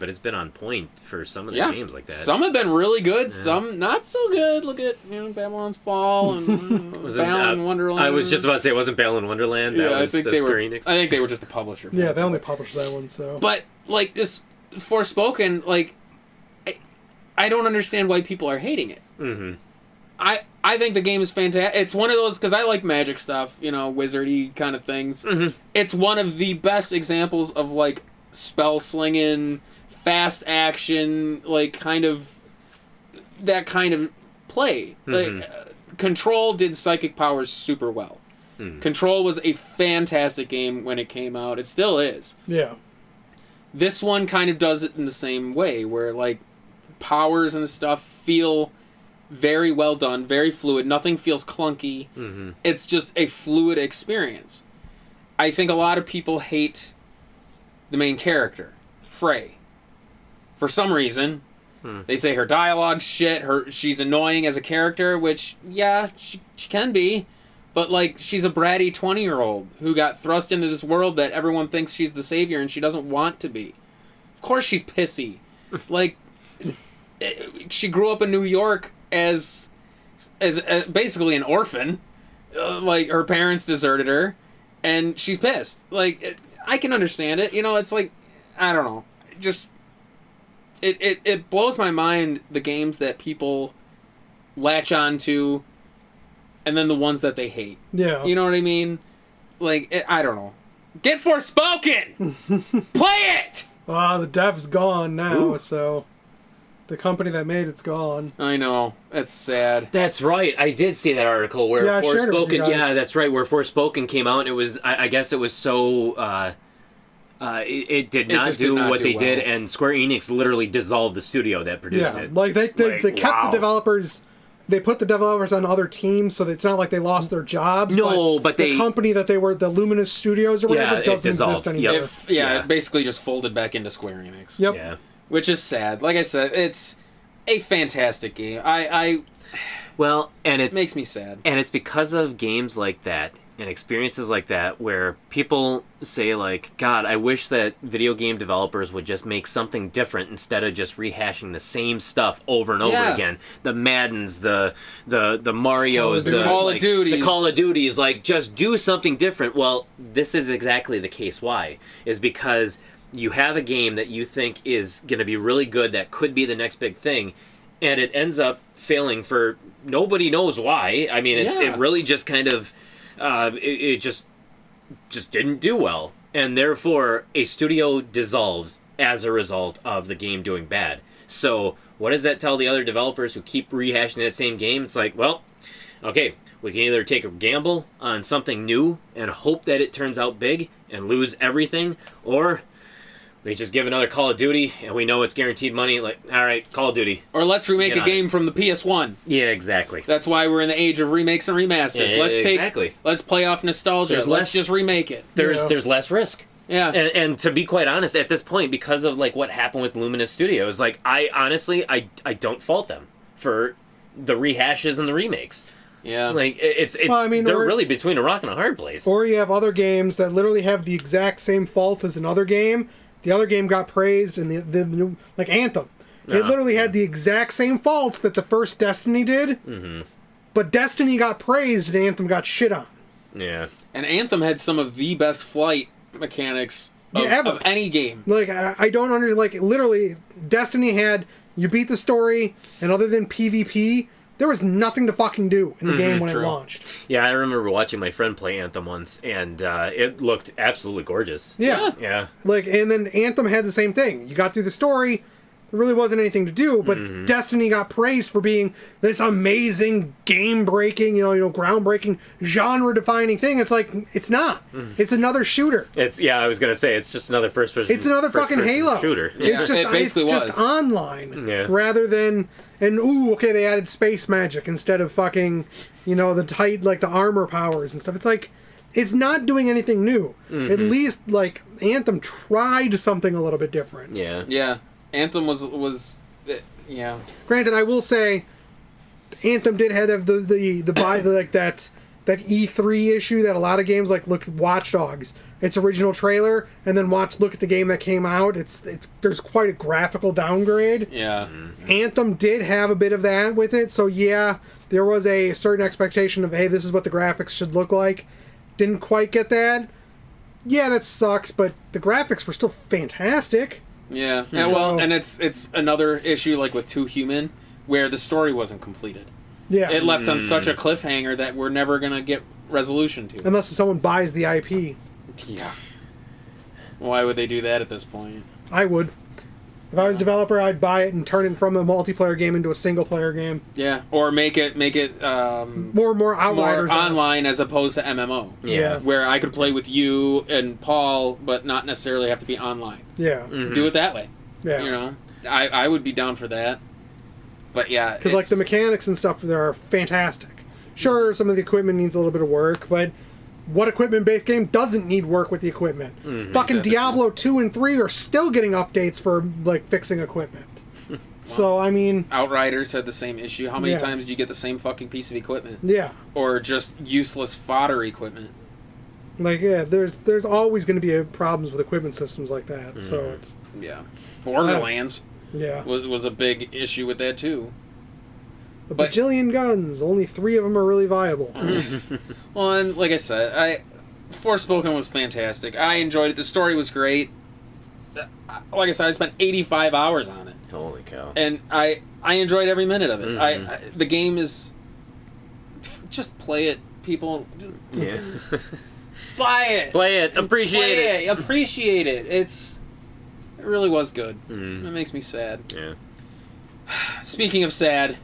it's been on point for some of the games like that. Some have been really good, some not so good. Look at Babylon's Fall and Balan Wonderland. I was just about to say, it wasn't Balan Wonderland. That was Square Enix. I think they were just the publisher. Yeah, they only published that one, so. But, like, this Forspoken, like, I don't understand why people are hating it. Mm-hmm. I think the game is fantastic. It's one of those, because I like magic stuff, wizardy kind of things. Mm-hmm. It's one of the best examples of, like, spell slinging, fast action, like, kind of, that kind of play. Mm-hmm. Like, Control did Psychic Powers super well. Mm. Control was a fantastic game when it came out. It still is. Yeah. This one kind of does it in the same way, where, like, powers and stuff feel... very well done, very fluid. Nothing feels clunky. Mm-hmm. It's just a fluid experience. I think a lot of people hate the main character, Frey. for some reason. They say her dialogue's shit, she's annoying as a character, which, yeah, she can be. But, like, she's a bratty 20-year-old who got thrust into this world that everyone thinks she's the savior and she doesn't want to be. Of course she's pissy. Like, she grew up in New York as basically an orphan. Like, her parents deserted her, and she's pissed. Like, I can understand it. You know, it's like, I don't know. Just... It blows my mind, the games that people latch on to, and then the ones that they hate. Yeah. You know what I mean? Like, I don't know. Get Forspoken! Play it! Well, the dev's gone now, so the company that made it's gone. I know. That's sad. That's right. I did see that article where I shared it with you Forspoken... guys. Yeah, that's right. Where Forspoken came out, and it was... I guess it was so... it did not do what they did, and Square Enix literally dissolved the studio that produced it. Like they kept the developers. They put the developers on other teams, so that it's not like they lost their jobs. No, but the company that they were, the Luminous Studios or whatever, it doesn't dissolved. exist anymore. It basically just folded back into Square Enix. Yep. Yeah. Which is sad. Like I said, it's a fantastic game. Well, and it makes me sad. And it's because of games like that and experiences like that where people say, like, God, I wish that video game developers would just make something different instead of just rehashing the same stuff over and over again. The Maddens, the Marios, the Call of Duties. The Call of Duties, like, just do something different. Well, this is exactly the case. Why? Is because you have a game that you think is going to be really good, that could be the next big thing, and it ends up failing for nobody knows why. I mean, it really just kind of... it just didn't do well, and therefore a studio dissolves as a result of the game doing bad. So what does that tell the other developers who keep rehashing that same game? It's like, well, okay, we can either take a gamble on something new and hope that it turns out big and lose everything, or we just give another Call of Duty and we know it's guaranteed money. Like, all right, Call of Duty. Or let's remake a game from the PS1. Yeah, exactly. That's why we're in the age of remakes and remasters. Let's play off nostalgia. Let's just remake it. There's less risk. Yeah. And to be quite honest, at this point, because of like what happened with Luminous Studios, like I honestly don't fault them for the rehashes and the remakes. Yeah. Like they're really between a rock and a hard place. Or you have other games that literally have the exact same faults as another game. The other game got praised, and the new, like Anthem, it literally had the exact same faults that the first Destiny did, but Destiny got praised and Anthem got shit on. Yeah. And Anthem had some of the best flight mechanics of any game. Like, I don't understand, like, literally, Destiny had, you beat the story, and other than PvP, there was nothing to fucking do in the game when it launched. Yeah, I remember watching my friend play Anthem once, and it looked absolutely gorgeous. Yeah. Like, and then Anthem had the same thing. You got through the story, there really wasn't anything to do, but Destiny got praised for being this amazing, game-breaking, groundbreaking, genre-defining thing. It's like, it's not. It's another shooter. I was gonna say, it's just another first-person. It's another fucking Halo shooter. Yeah. It's just online, rather than. And they added space magic instead of fucking, the tight, like the armor powers and stuff. It's like, it's not doing anything new. At least, like, Anthem tried something a little bit different. Yeah. Yeah. Anthem was yeah. Granted, I will say, Anthem did have that E3 issue that a lot of games, like, look, Watch Dogs, its original trailer, and then look at the game that came out. There's quite a graphical downgrade. Yeah. Anthem did have a bit of that with it, so yeah, there was a certain expectation of, hey, this is what the graphics should look like. Didn't quite get that. Yeah, that sucks, but the graphics were still fantastic. Yeah. And it's another issue like with Too Human, where the story wasn't completed. Yeah. It left on such a cliffhanger that we're never going to get resolution to. Unless someone buys the IP. Yeah. Why would they do that at this point? I would. If I was a developer, I'd buy it and turn it from a multiplayer game into a single-player game. Yeah, or make it more Outriders online as opposed to MMO. Yeah. Where I could play with you and Paul, but not necessarily have to be online. Yeah. Do it that way. Yeah. I would be down for that. But yeah, because like the mechanics and stuff there are fantastic. Sure, some of the equipment needs a little bit of work, but what equipment-based game doesn't need work with the equipment? Fucking Diablo 2 and 3 are still getting updates for, like, fixing equipment. So, I mean... Outriders had the same issue. How many times did you get the same fucking piece of equipment? Yeah. Or just useless fodder equipment? Like, yeah, there's always going to be problems with equipment systems like that, so it's... Yeah. Borderlands was a big issue with that, too. A bajillion guns, only 3 of them are really viable. Well, and like I said, Forspoken was fantastic. I enjoyed it. The story was great. Like I said, I spent 85 hours on it. Holy cow. And I enjoyed every minute of it. The game is... Just play it, people. Yeah. Buy it. Play it. Appreciate it. Appreciate it. It really was good. It makes me sad. Yeah. Speaking of sad...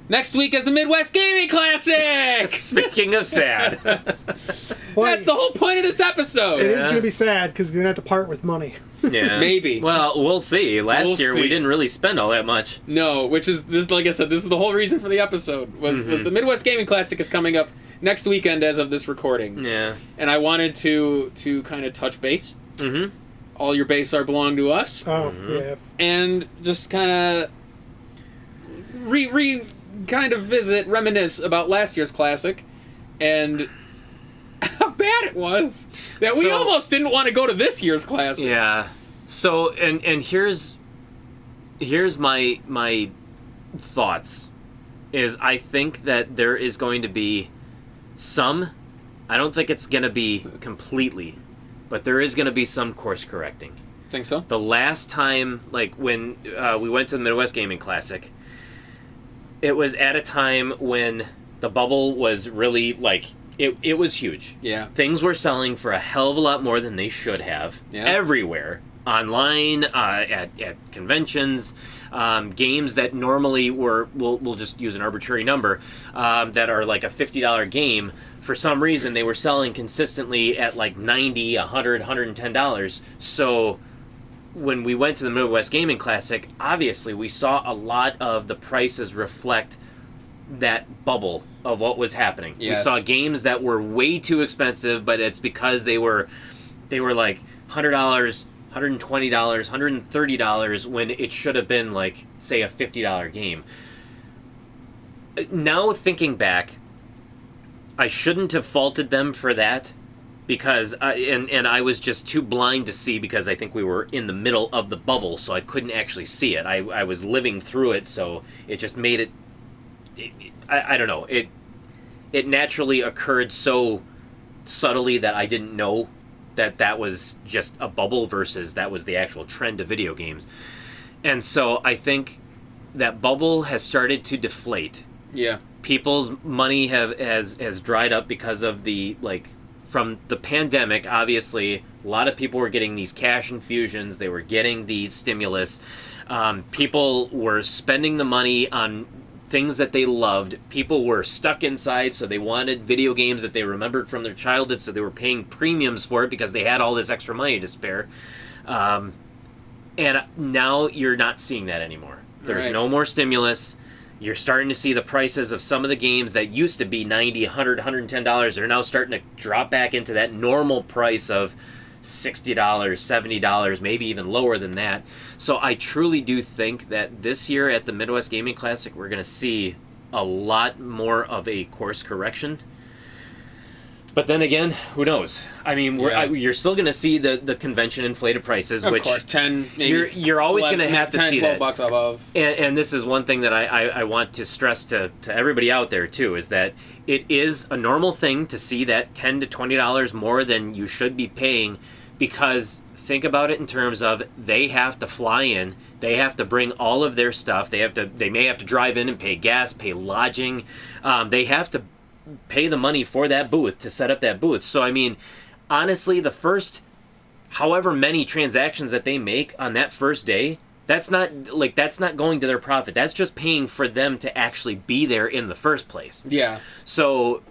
Next week is the Midwest Gaming Classic! Speaking of sad. Well, that's the whole point of this episode! It is going to be sad, because you're going to have to part with money. Yeah. Maybe. Well, we'll see. Last year we didn't really spend all that much. No, which is, like I said, this is the whole reason for the episode, was the Midwest Gaming Classic is coming up next weekend as of this recording. Yeah. And I wanted to kind of touch base. All your base are belong to us. Oh, yeah. And just kind of reminisce about last year's classic and how bad it was that we almost didn't want to go to this year's classic. Yeah. So and here's my thoughts is I think that there is going to be some, I don't think it's going to be completely, but there is going to be some course correcting. Think so? The last time, like when we went to the Midwest Gaming Classic, it was at a time when the bubble was really, like, it was huge. Yeah. Things were selling for a hell of a lot more than they should have. Yeah. Everywhere. Online, at conventions, games that normally we'll just use an arbitrary number, that are like a $50 game. For some reason, they were selling consistently at like $90, $100, $110. So... when we went to the Midwest Gaming Classic, obviously we saw a lot of the prices reflect that bubble of what was happening. Yes. We saw games that were way too expensive, but it's because they were like $100, $120, $130 when it should have been like, say, a $50 game. Now thinking back, I shouldn't have faulted them for that. Because I was just too blind to see because I think we were in the middle of the bubble, so I couldn't actually see it. I was living through it, so it just made it I don't know. It naturally occurred so subtly that I didn't know that was just a bubble versus that was the actual trend of video games. And so I think that bubble has started to deflate. Yeah. People's money has dried up because of the, like, from the pandemic. Obviously, a lot of people were getting these cash infusions. They were getting the stimulus. People were spending the money on things that they loved. People were stuck inside, so they wanted video games that they remembered from their childhood, so they were paying premiums for it because they had all this extra money to spare. And now you're not seeing that anymore. There's no more stimulus. You're starting to see the prices of some of the games that used to be $90, $100, $110. They're now starting to drop back into that normal price of $60, $70, maybe even lower than that. So I truly do think that this year at the Midwest Gaming Classic, we're going to see a lot more of a course correction. But then again, who knows? I mean, you're still going to see the convention inflated prices, of which course, 10, maybe you're always going to have to 10, see 12 that. bucks above. And this is one thing that I want to stress to everybody out there too, is that it is a normal thing to see that $10 to $20 more than you should be paying, because think about it in terms of they have to fly in, they have to bring all of their stuff, they may have to drive in and pay gas, pay lodging, they have to pay the money for that booth to set up that booth. So I mean, honestly, the first however many transactions that they make on that first day, that's not going to their profit. That's just paying for them to actually be there in the first place. Yeah. So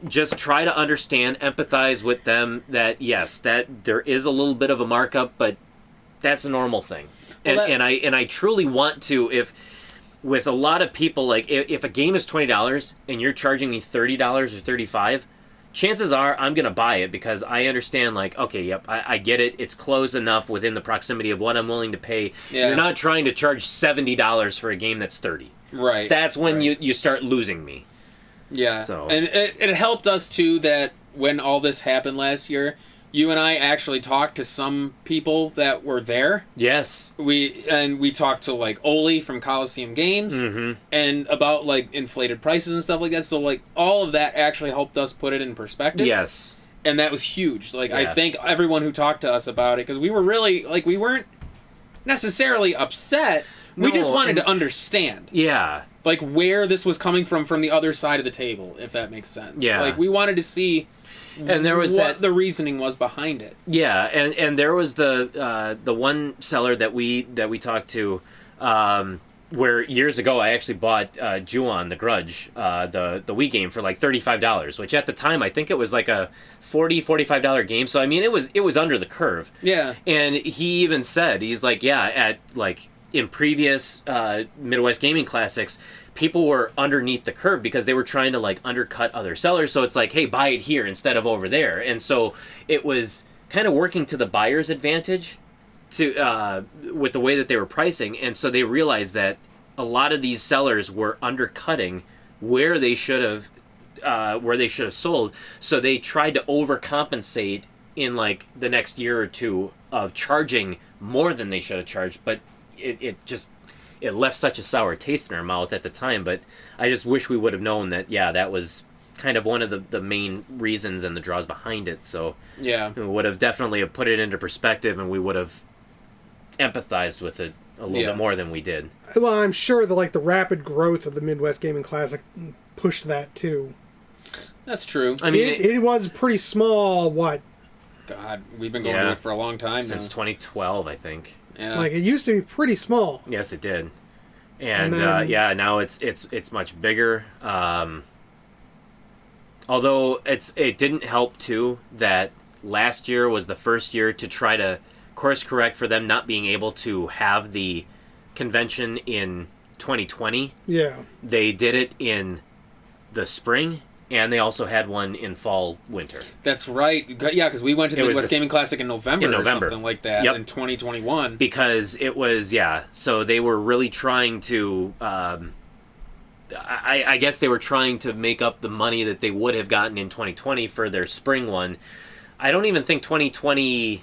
just try to understand, empathize with them that yes, that there is a little bit of a markup, but that's a normal thing. And I truly want to, if with a lot of people, like if a game is $20 and you're charging me $30 or $35, chances are I'm going to buy it because I understand, like, okay, yep, I get it. It's close enough within the proximity of what I'm willing to pay. Yeah. You're not trying to charge $70 for a game that's $30. Right. That's when right. you start losing me. Yeah. So. And it helped us, too, that when all this happened last year, you and I actually talked to some people that were there. Yes. We talked to, like, Oli from Coliseum Games and about, like, inflated prices and stuff like that. So, like, all of that actually helped us put it in perspective. Yes. And that was huge. Like, Yeah. I thank everyone who talked to us about it because we were really, like, we weren't necessarily upset. We No, just wanted to understand. Yeah. Like, where this was coming from the other side of the table, if that makes sense. Yeah. Like, we wanted to see And there was what the reasoning was behind it. Yeah, and there was the one seller that we talked to, where years ago I actually bought Ju-On the Grudge, the Wii game for like $35, which at the time I think it was like a $45 game. So I mean it was under the curve. Yeah. And he even said, he's like, yeah, at like in previous Midwest Gaming Classics, people were underneath the curve because they were trying to like undercut other sellers. So it's like, hey, buy it here instead of over there. And so it was kind of working to the buyer's advantage to with the way that they were pricing. And so they realized that a lot of these sellers were undercutting where they should have sold. So they tried to overcompensate in like the next year or two of charging more than they should have charged. But it left such a sour taste in our mouth at the time, but I just wish we would have known that, yeah, that was kind of one of the main reasons and the draws behind it. So Yeah. we would have definitely have put it into perspective and we would have empathized with it a little bit more than we did. Well, I'm sure the rapid growth of the Midwest Gaming Classic pushed that too. That's true. I mean, it was pretty small, God, we've been going to it for a long time since now. 2012, I think. Yeah. Like, it used to be pretty small. Yes, it did. And then, now it's much bigger. Although it didn't help too that last year was the first year to try to course correct for them not being able to have the convention in 2020. Yeah. They did it in the spring, and they also had one in fall winter. That's right. Yeah, because we went to the Midwest Gaming Classic in November or something like that in 2021. Because it was, so they were really trying to, I guess they were trying to make up the money that they would have gotten in 2020 for their spring one. I don't even think 2020,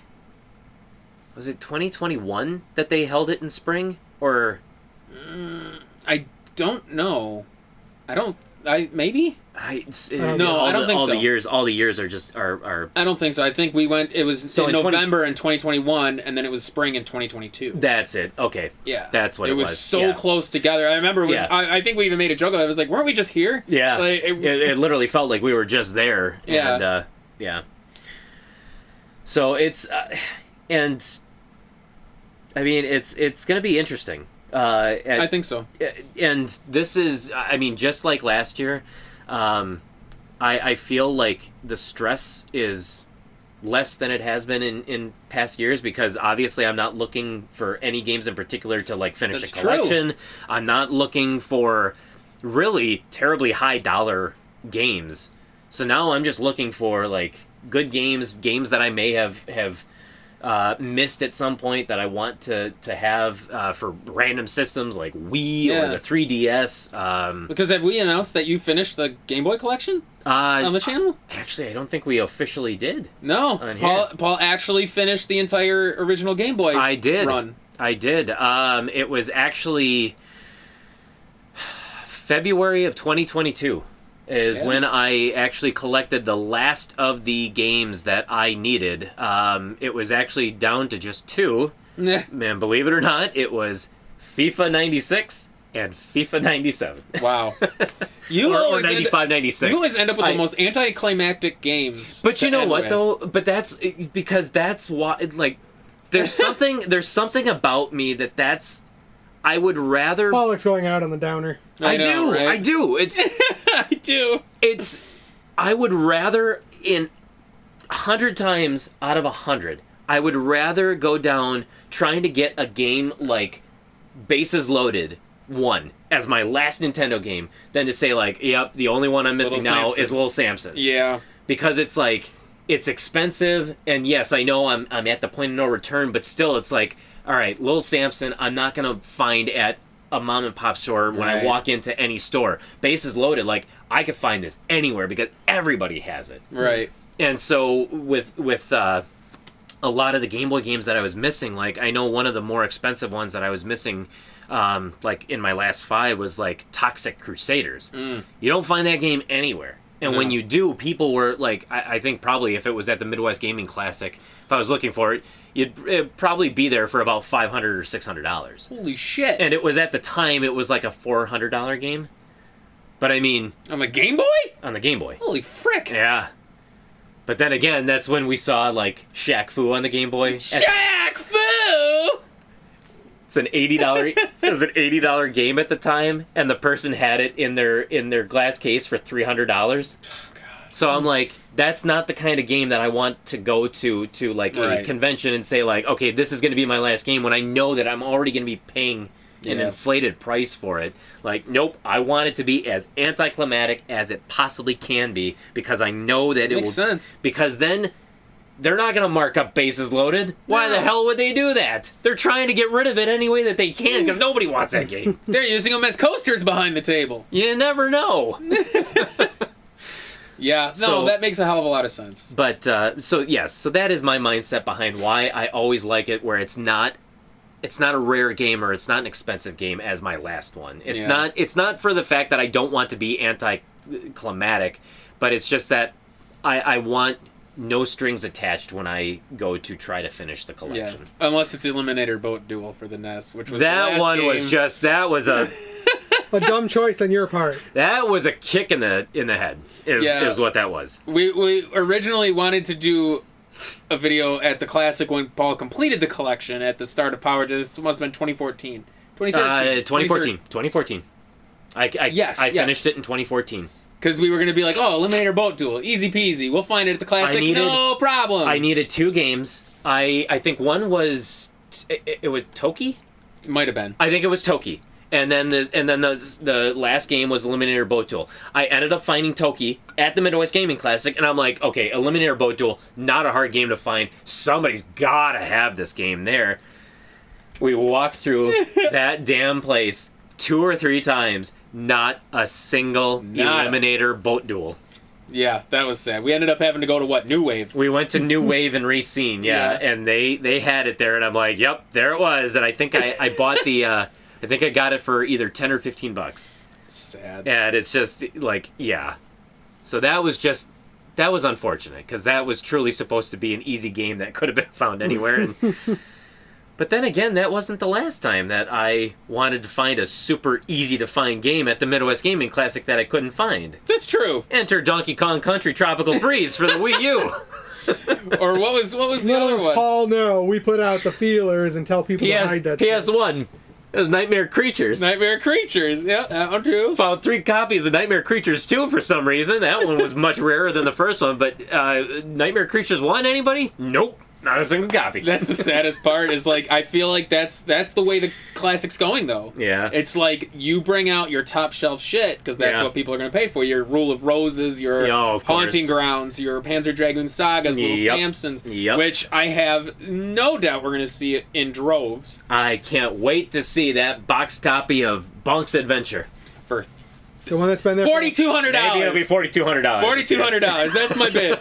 was it 2021 that they held it in spring? Or? I don't know. Maybe? I don't think so. All the years are just are. I don't think so. I think we went. It was in November in 2021, and then it was spring in 2022. That's it. Okay. Yeah, that's what it was. It was so close together. I remember. I think we even made a joke of that. I was like, "Weren't we just here?" Yeah. Like, it literally felt like we were just there. Yeah. And, So it's, and I mean, it's going to be interesting. I think so. And this is, I mean, just like last year, I feel like the stress is less than it has been in past years because obviously I'm not looking for any games in particular to like finish a collection. True. I'm not looking for really terribly high dollar games. So now I'm just looking for like good games that I may have missed at some point that I want to have for random systems like Wii or the 3DS. Because have we announced that you finished the Game Boy collection on the channel? Actually, I don't think we officially did. No, Paul actually finished the entire original Game Boy run. I did. It was actually February of 2022. Is when I actually collected the last of the games that I needed. It was actually down to just two. Man, believe it or not, it was FIFA 96 and FIFA 97. Wow. Or 95, 96. You always end up with the most anticlimactic games. But you know what, though? But that's because that's why, like, there's something about me that's... I would rather... Pollock's going out on the downer. I do. It's... I do. I would rather, in 100 times out of 100, I would rather go down trying to get a game like Bases Loaded 1 as my last Nintendo game than to say, like, yep, the only one I'm missing now is Little Samson. Yeah. because it's like it's expensive, and yes, I know I'm at the point of no return, but still, it's like, all right, Little Samson, I'm not gonna find at a mom and pop store when I walk into any store. Base is loaded. Like, I could find this anywhere because everybody has it. Right. And so with a lot of the Game Boy games that I was missing, like, I know one of the more expensive ones that I was missing, like in my last 5, was like Toxic Crusaders. You don't find that game anywhere. And when you do, people were like, I think probably if it was at the Midwest Gaming Classic, if I was looking for it, it'd probably be there for about $500 or $600. Holy shit. And it was at the time, it was like a $400 game. But I mean... On the Game Boy? On the Game Boy. Holy frick. Yeah. But then again, that's when we saw like Shaq Fu on the Game Boy. Shaq Fu! It's an $80. It was an $80 game at the time, and the person had it in their glass case for $300. Oh, God. So I'm like, that's not the kind of game that I want to go to like a convention and say like, okay, this is going to be my last game when I know that I'm already going to be paying an inflated price for it. Like, nope, I want it to be as anticlimactic as it possibly can be because I know that Makes sense. Because then they're not going to mark up bases loaded. Why the hell would they do that? They're trying to get rid of it any way that they can because nobody wants that game. They're using them as coasters behind the table. You never know. Yeah, no, that makes a hell of a lot of sense. But, so that is my mindset behind why I always like it, where it's not a rare game or it's not an expensive game as my last one. It's not for the fact that I don't want to be anticlimactic, but it's just that I want no strings attached when I go to try to finish the collection. Yeah. Unless it's Eliminator Boat Duel for the NES, which was that the last one game. was just a a dumb choice on your part. That was a kick in the head. Is what that was. We originally wanted to do a video at the Classic when Paul completed the collection at the start of Power. This must have been 2014. 2013. 2014. I finished it in 2014. Because we were going to be like, oh, Eliminator Boat Duel, easy peasy. We'll find it at the Classic, no problem. I needed 2 games. I think one was... It was Toki? Might have been. I think it was Toki. And then the last game was Eliminator Boat Duel. I ended up finding Toki at the Midwest Gaming Classic, and I'm like, okay, Eliminator Boat Duel, not a hard game to find. Somebody's got to have this game there. We walked through that damn place 2 or 3 times. Not a single Eliminator Boat Duel. Yeah, that was sad. We ended up having to go to, New Wave? We went to New Wave in Racine, and they had it there, and I'm like, yep, there it was. And I think I bought the... I think I got it for either $10 or $15. Sad. And it's just, like, yeah. So that was unfortunate, because that was truly supposed to be an easy game that could have been found anywhere, and... But then again, that wasn't the last time that I wanted to find a super easy-to-find game at the Midwest Gaming Classic that I couldn't find. That's true. Enter Donkey Kong Country Tropical Freeze for the Wii U. Or what was the other one? Paul, no. We put out the feelers and tell people to hide that. PS1. It was Nightmare Creatures. Nightmare Creatures. Yeah, that one too. Found 3 copies of Nightmare Creatures 2 for some reason. That one was much rarer than the first one. But Nightmare Creatures 1, anybody? Nope. Not a single copy. That's the saddest part, is like, I feel like that's the way the Classic's going, though. Yeah. It's like, you bring out your top shelf shit, because that's what people are going to pay for. Your Rule of Roses, your Haunting Grounds, your Panzer Dragoon Sagas, Little Samsons, which I have no doubt we're going to see in droves. I can't wait to see that boxed copy of Bonk's Adventure. For the one that's been there $4,200. Maybe it'll be $4,200. $4,200. That's my bid.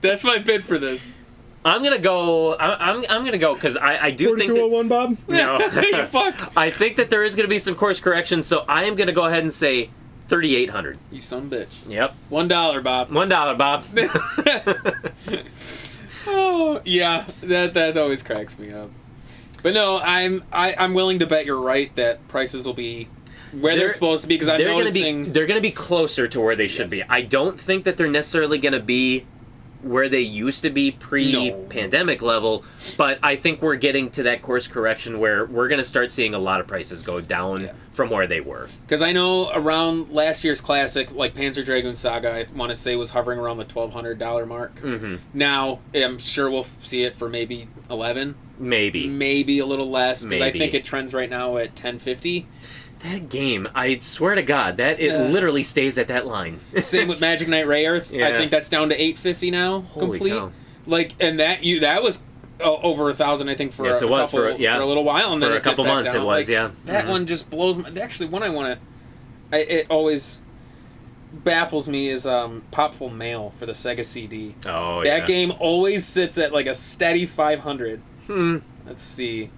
That's my bid for this. I'm gonna go. I'm gonna go because I do think. 4201, Bob. No, you fuck. I think that there is gonna be some course corrections, so I am gonna go ahead and say $3,800. You son of a bitch. Yep. $1, Bob. $1, Bob. Oh yeah, that always cracks me up. But no, I'm willing to bet you're right that prices will be where they're supposed to be, because I'm noticing they're gonna be closer to where they should be. I don't think that they're necessarily gonna be where they used to be pre-pandemic level, but I think we're getting to that course correction where we're going to start seeing a lot of prices go down from where they were. Because I know around last year's Classic, like Panzer Dragoon Saga, I want to say was hovering around the $1,200 mark. Mm-hmm. Now, I'm sure we'll see it for maybe $11. Maybe a little less, because I think it trends right now at $10.50. That game, I swear to God, that it literally stays at that line. Same with Magic Knight Rayearth. Yeah. I think that's down to $850 now, Holy complete. cow. Like, and that was over $1,000, I think, for Yes, it was for a little while, and For then a couple dipped back months down. it was, Like, yeah. That one just blows my. Actually, one I want to. It always baffles me is Popful Mail for the Sega CD. Oh, That game always sits at like a steady 500. Let's see,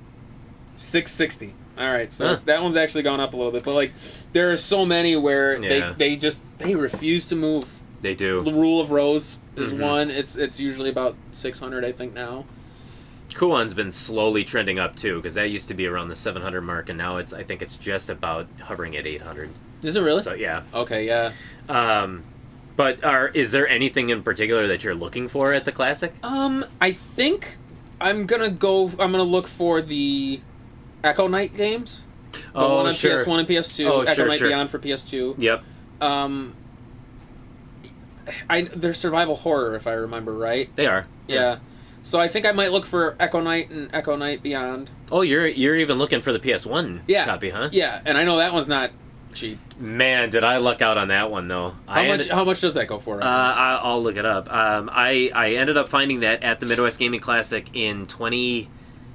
660. All right, so that one's actually gone up a little bit, but like there are so many where they refuse to move. They do. The Rule of Rose is one. It's usually about 600, I think, now. Kuon's been slowly trending up too, because that used to be around the 700 mark, and now I think it's just about hovering at 800. Is it really? So yeah. Okay, yeah. But is there anything in particular that you're looking for at the Classic? I think I'm gonna look for the Echo Knight games. The one on sure. PS1 and PS2. Oh, Echo sure, Knight sure. Beyond for PS2. Yep. They're survival horror, if I remember right. They are. Yeah. So I think I might look for Echo Knight and Echo Knight Beyond. Oh, you're even looking for the PS1 copy, huh? Yeah, and I know that one's not cheap. Man, did I luck out on that one though. How much does that go for? I'll look it up. I ended up finding that at the Midwest Gaming Classic in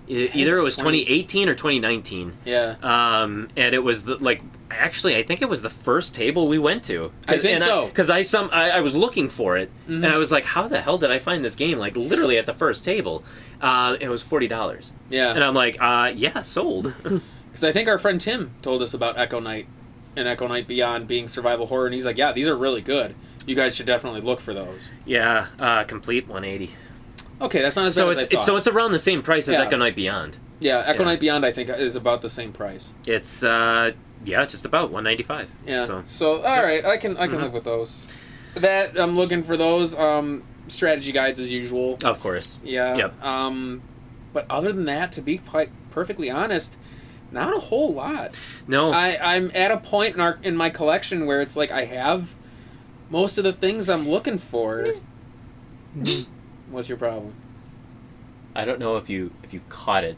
either it was 2018 or 2019. Yeah. And it was actually I think it was the first table we went to. I think so. Because I was looking for it, and I was like, how the hell did I find this game? Like literally at the first table. It was $40. Yeah. And I'm like, yeah, sold. Because I think our friend Tim told us about Echo Knight and Echo Knight Beyond being survival horror, and he's like, yeah, these are really good. You guys should definitely look for those. Yeah, complete 180. Okay, that's not as bad as I thought. So it's around the same price as Echo Knight Beyond. Yeah, Echo Knight Beyond I think is about the same price. It's just about $195. Yeah. So all right, I can live with those. That I'm looking for those strategy guides as usual. Of course. Yeah. Yep. But other than that, to be quite perfectly honest, not a whole lot. No. I'm at a point in my collection where it's like I have most of the things I'm looking for. What's your problem? I don't know if you caught it,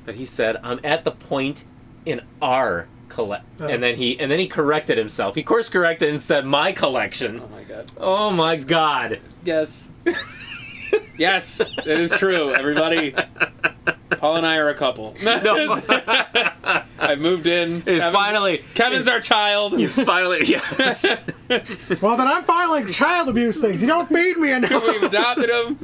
but he said, "I'm at the point in our and then he corrected himself. He course corrected and said my collection. Oh my god. Oh my god. Yes. Yes, it is true, everybody. Paul and I are a couple. No. I've moved in. Kevin's our child. He's finally, yes. Well, then I'm filing child abuse things. You don't feed me enough. We've adopted him.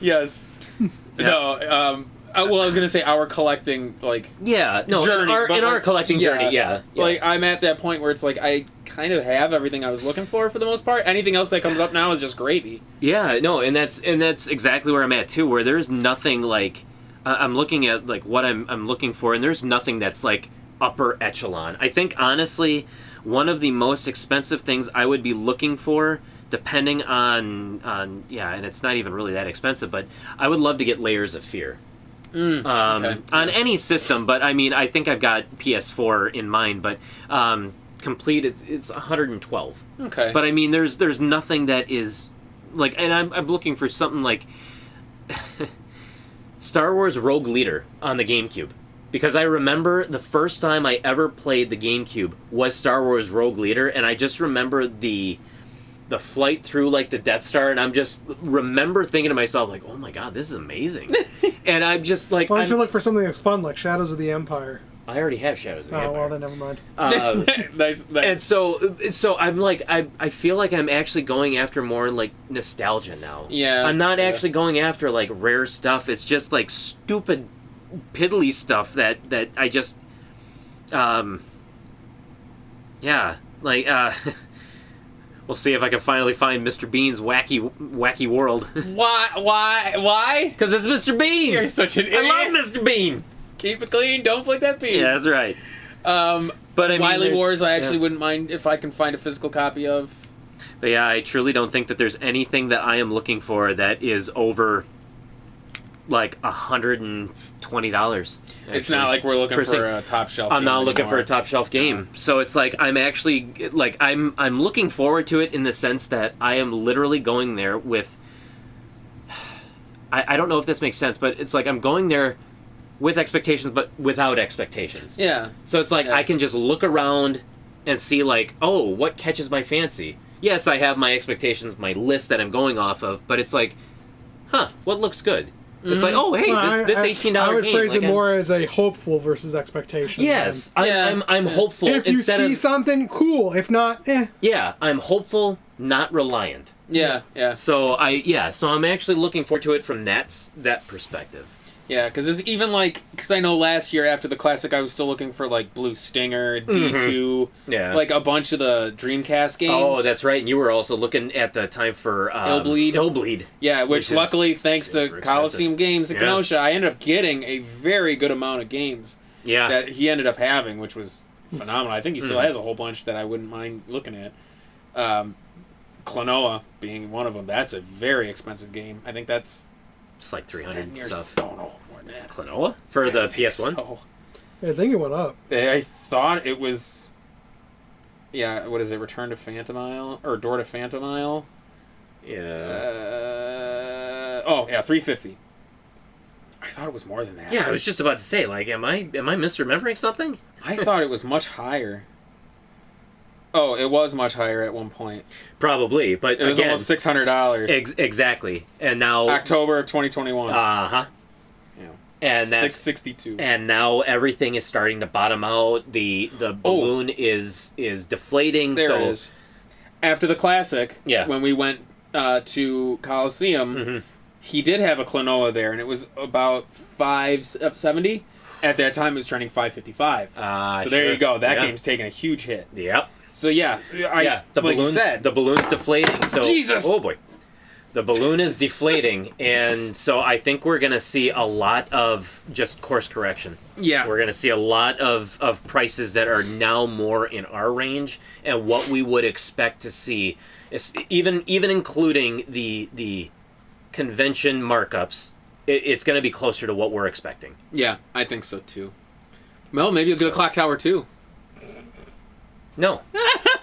Yes. Yeah. No, well, I was going to say our collecting, journey. In our collecting journey, yeah. Like, I'm at that point where it's like, I kind of have everything I was looking for the most part. Anything else that comes up now is just gravy. Yeah, no, and that's exactly where I'm at, too, where there's nothing, like, I'm looking at, like, what I'm looking for, and there's nothing that's, like, upper echelon. I think, honestly, one of the most expensive things I would be looking for, depending on and it's not even really that expensive, but I would love to get Layers of Fear. On any system, but I mean, I think I've got PS4 in mind, but complete, it's 112. Okay. But I mean, there's nothing that is, like, and I'm looking for something like Star Wars Rogue Leader on the GameCube. Because I remember the first time I ever played the GameCube was Star Wars Rogue Leader, and I just remember the flight through, like, the Death Star, and I'm just remember thinking to myself, like, oh my god, this is amazing. And I'm just like, why don't you look for something that's fun, like Shadows of the Empire? I already have Shadows of the Empire. Oh, well, then never mind. Nice. And so I'm like, I feel like I'm actually going after more, like, nostalgia now. Yeah. I'm not actually going after, like, rare stuff. It's just, like, stupid, piddly stuff that I just, we'll see if I can finally find Mr. Bean's wacky world. Why? Because it's Mr. Bean! You're such an idiot. I love Mr. Bean! Keep it clean, don't flick that bean. Yeah, that's right. But I mean, Wily Wars, I actually wouldn't mind if I can find a physical copy of. But yeah, I truly don't think that there's anything that I am looking for that is over, like, $120. It's not like we're looking for a top shelf game. I'm not looking for a top shelf game. So it's like, I'm actually, like, I'm looking forward to it in the sense that I am literally going there with, I don't know if this makes sense, but it's like I'm going there with expectations, but without expectations. Yeah. So it's like I can just look around and see like, oh, what catches my fancy? Yes, I have my expectations, my list that I'm going off of, but it's like, what looks good? It's like, oh, hey, this $18 game. I would phrase like, it more as a hopeful versus expectation. Yes, I'm hopeful. If you see something, cool. If not, Yeah, I'm hopeful, not reliant. Yeah. So I'm actually looking forward to it from that perspective. Yeah, because it's even like, because I know last year after the Classic, I was still looking for like Blue Stinger, D2, like a bunch of the Dreamcast games. Oh, that's right. And you were also looking at the time for Illbleed. Yeah, which luckily, thanks to Coliseum Games in Kenosha, I ended up getting a very good amount of games that he ended up having, which was phenomenal. I think he still has a whole bunch that I wouldn't mind looking at. Klonoa being one of them. That's a very expensive game. I think that's... It's like 300 and stuff. Oh, no, more than that. Klonoa? For the PS1? So. I think it went up. I thought it was... Yeah, what is it? Return to Phantom Isle? Or Door to Phantom Isle? Yeah. $350. I thought it was more than that. Yeah, I was just about to say, like, am I misremembering something? I thought it was much higher. Oh, it was much higher at one point. Probably, but it was almost $600. Exactly, and now October of 2021. Yeah, and that's $662. And now everything is starting to bottom out. The balloon is deflating. There it is. After the Classic, when we went to Coliseum, he did have a Klonoa there, and it was about $570. At that time, it was turning $555. So there you go. That game's taking a huge hit. Yep. So the balloon's deflating. So Jesus. Oh boy, the balloon is deflating, and so I think we're gonna see a lot of just course correction. Yeah, we're gonna see a lot of prices that are now more in our range and what we would expect to see, even including the convention markups. It's gonna be closer to what we're expecting. Yeah, I think so too. Well, maybe you'll get a Clock Tower too. No.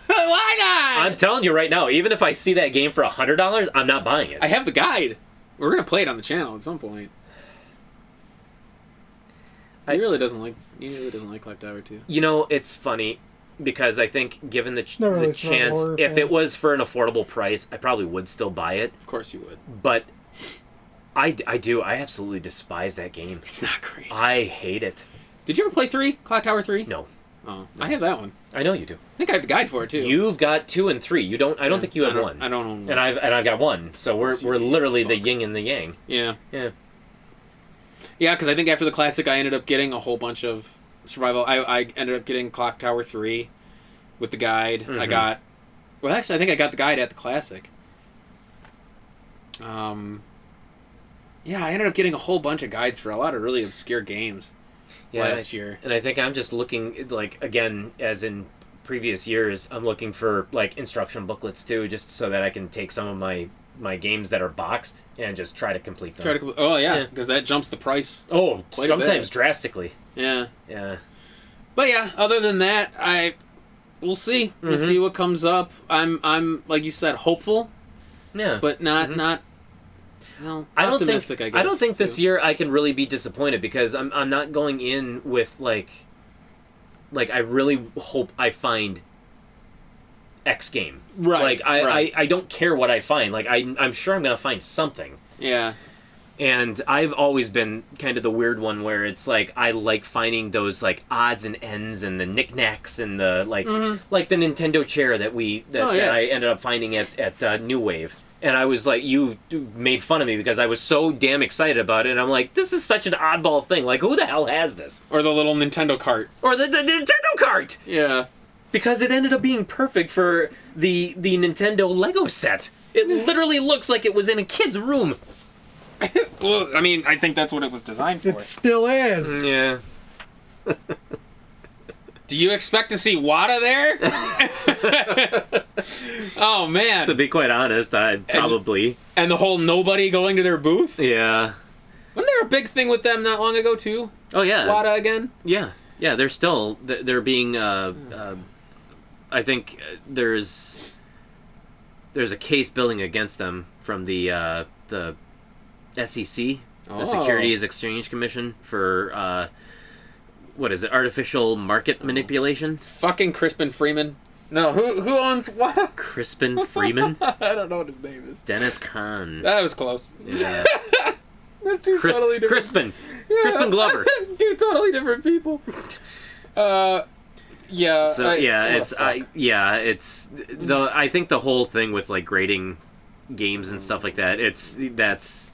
Why not? I'm telling you right now, even if I see that game for $100, I'm not buying it. I have the guide. We're going to play it on the channel at some point. He really doesn't like Clock Tower 2. You know, it's funny because I think given the chance, if it was for an affordable price, I probably would still buy it. Of course you would. But I do. I absolutely despise that game. It's not great. I hate it. Did you ever play 3? Clock Tower 3? No. Oh, I have that one. I know you do. I think I have the guide for it too. You've got 2 and 3. You don't. I don't think you have 1. I don't own one. And I've got 1. So we're literally the yin and the yang. Yeah. Yeah. Yeah, because I think after the Classic, I ended up getting a whole bunch of survival. I ended up getting Clock Tower 3 with the guide. I got... Well, actually, I think I got the guide at the Classic. Yeah, I ended up getting a whole bunch of guides for a lot of really obscure games last year. And I think I'm just looking, like, again, as in previous years, I'm looking for, like, instruction booklets, too, just so that I can take some of my games that are boxed and just try to complete them. Oh, yeah, because that jumps the price. Oh, sometimes drastically. Yeah. Yeah. But, yeah, other than that, we'll see. We'll see what comes up. I'm like you said, hopeful. Yeah. But not well, I don't think this year I can really be disappointed because I'm not going in with like I really hope I find X game. Right. Like I don't care what I find. Like I'm sure I'm gonna find something. Yeah. And I've always been kind of the weird one where it's like I like finding those like odds and ends and the knickknacks and the like the Nintendo chair that I ended up finding at New Wave. And I was like, you made fun of me because I was so damn excited about it. And I'm like, this is such an oddball thing. Like, who the hell has this? Or the little Nintendo cart. Or the Nintendo cart! Yeah. Because it ended up being perfect for the Nintendo Lego set. It literally looks like it was in a kid's room. Well, I mean, I think that's what it was designed for. It still is. Yeah. Do you expect to see Wada there? Oh, man. To be quite honest, I'd probably. And the whole nobody going to their booth? Yeah. Wasn't there a big thing with them not long ago, too? Oh, yeah. Wada again? Yeah. Yeah, they're still... They're being... I think there's a case building against them from the SEC. the Securities Exchange Commission for what is it? Artificial market manipulation. Fucking Crispin Freeman. No, who owns what? Crispin Freeman. I don't know what his name is. Dennis Kahn. That was close. Yeah. They're two totally different. Crispin. Yeah. Crispin Glover. Two totally different people. Yeah. So it's I think the whole thing with like grading games and stuff like that. That's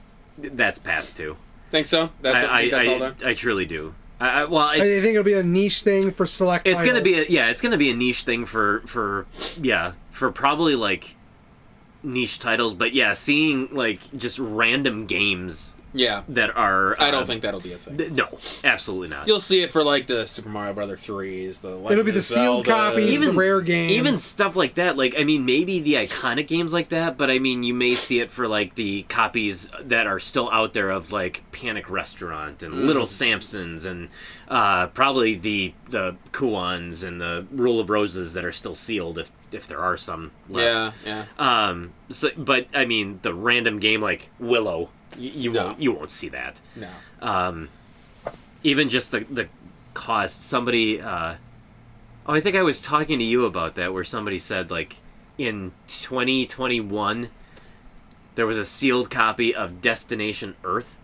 past too. Think so? That's all done? I truly do. I think it'll be a niche thing for select. It's titles. it's gonna be a niche thing for probably like niche titles. But yeah, seeing like just random games. Yeah, that are. I don't think that'll be a thing. No, absolutely not. You'll see it for like the Super Mario Brother 3s. It'll be the sealed copies, the rare games, even stuff like that. Like, I mean, maybe the iconic games like that, but I mean, you may see it for like the copies that are still out there of like Panic Restaurant and Little Samsons and probably the Kuons and the Rule of Roses that are still sealed if there are some left. Yeah. So, but I mean, the random game like Willow. You won't see that. No. Even just the cost. Somebody, I think I was talking to you about that, where somebody said like in 2021 there was a sealed copy of Destination Earth.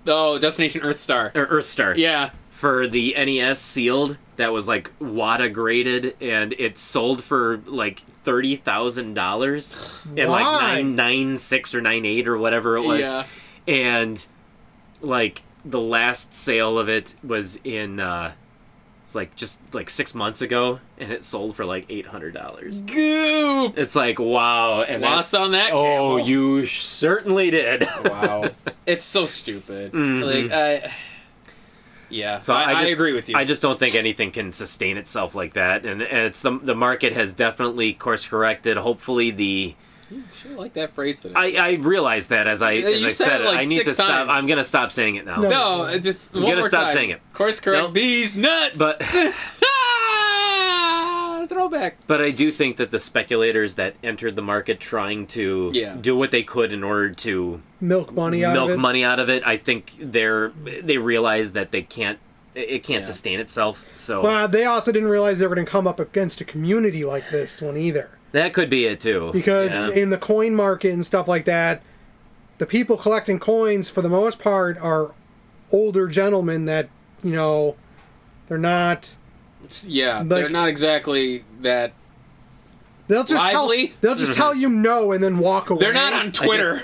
Oh, Destination Earthstar. Or Earthstar. Yeah. For the NES sealed, that was like WATA graded, and it sold for like $30,000 and like 996 or 98 or whatever it was. Yeah. And like the last sale of it was in it's like just like 6 months ago, and it sold for like $800. Goop! It's like, wow. And lost on that gamble. Oh, you certainly did. Wow. It's so stupid. Mm-hmm. Like yeah, so I agree with you. I just don't think anything can sustain itself like that, and it's the market has definitely course corrected. Hopefully the You sure like that phrase today. I realized that as I said it. Like I need to stop. times. I'm gonna stop saying it now. No, just I'm one gonna more stop time. saying it. Course correct these nuts. But throwback. But I do think that the speculators that entered the market trying to do what they could in order to milk money out of it. I think they realize that it can't sustain itself. So well, they also didn't realize they were going to come up against a community like this one either. That could be it too. Because in the coin market and stuff like that, the people collecting coins for the most part are older gentlemen that, they're not. Yeah, they're not exactly that. They'll just tell you no and then walk away. They're not on Twitter.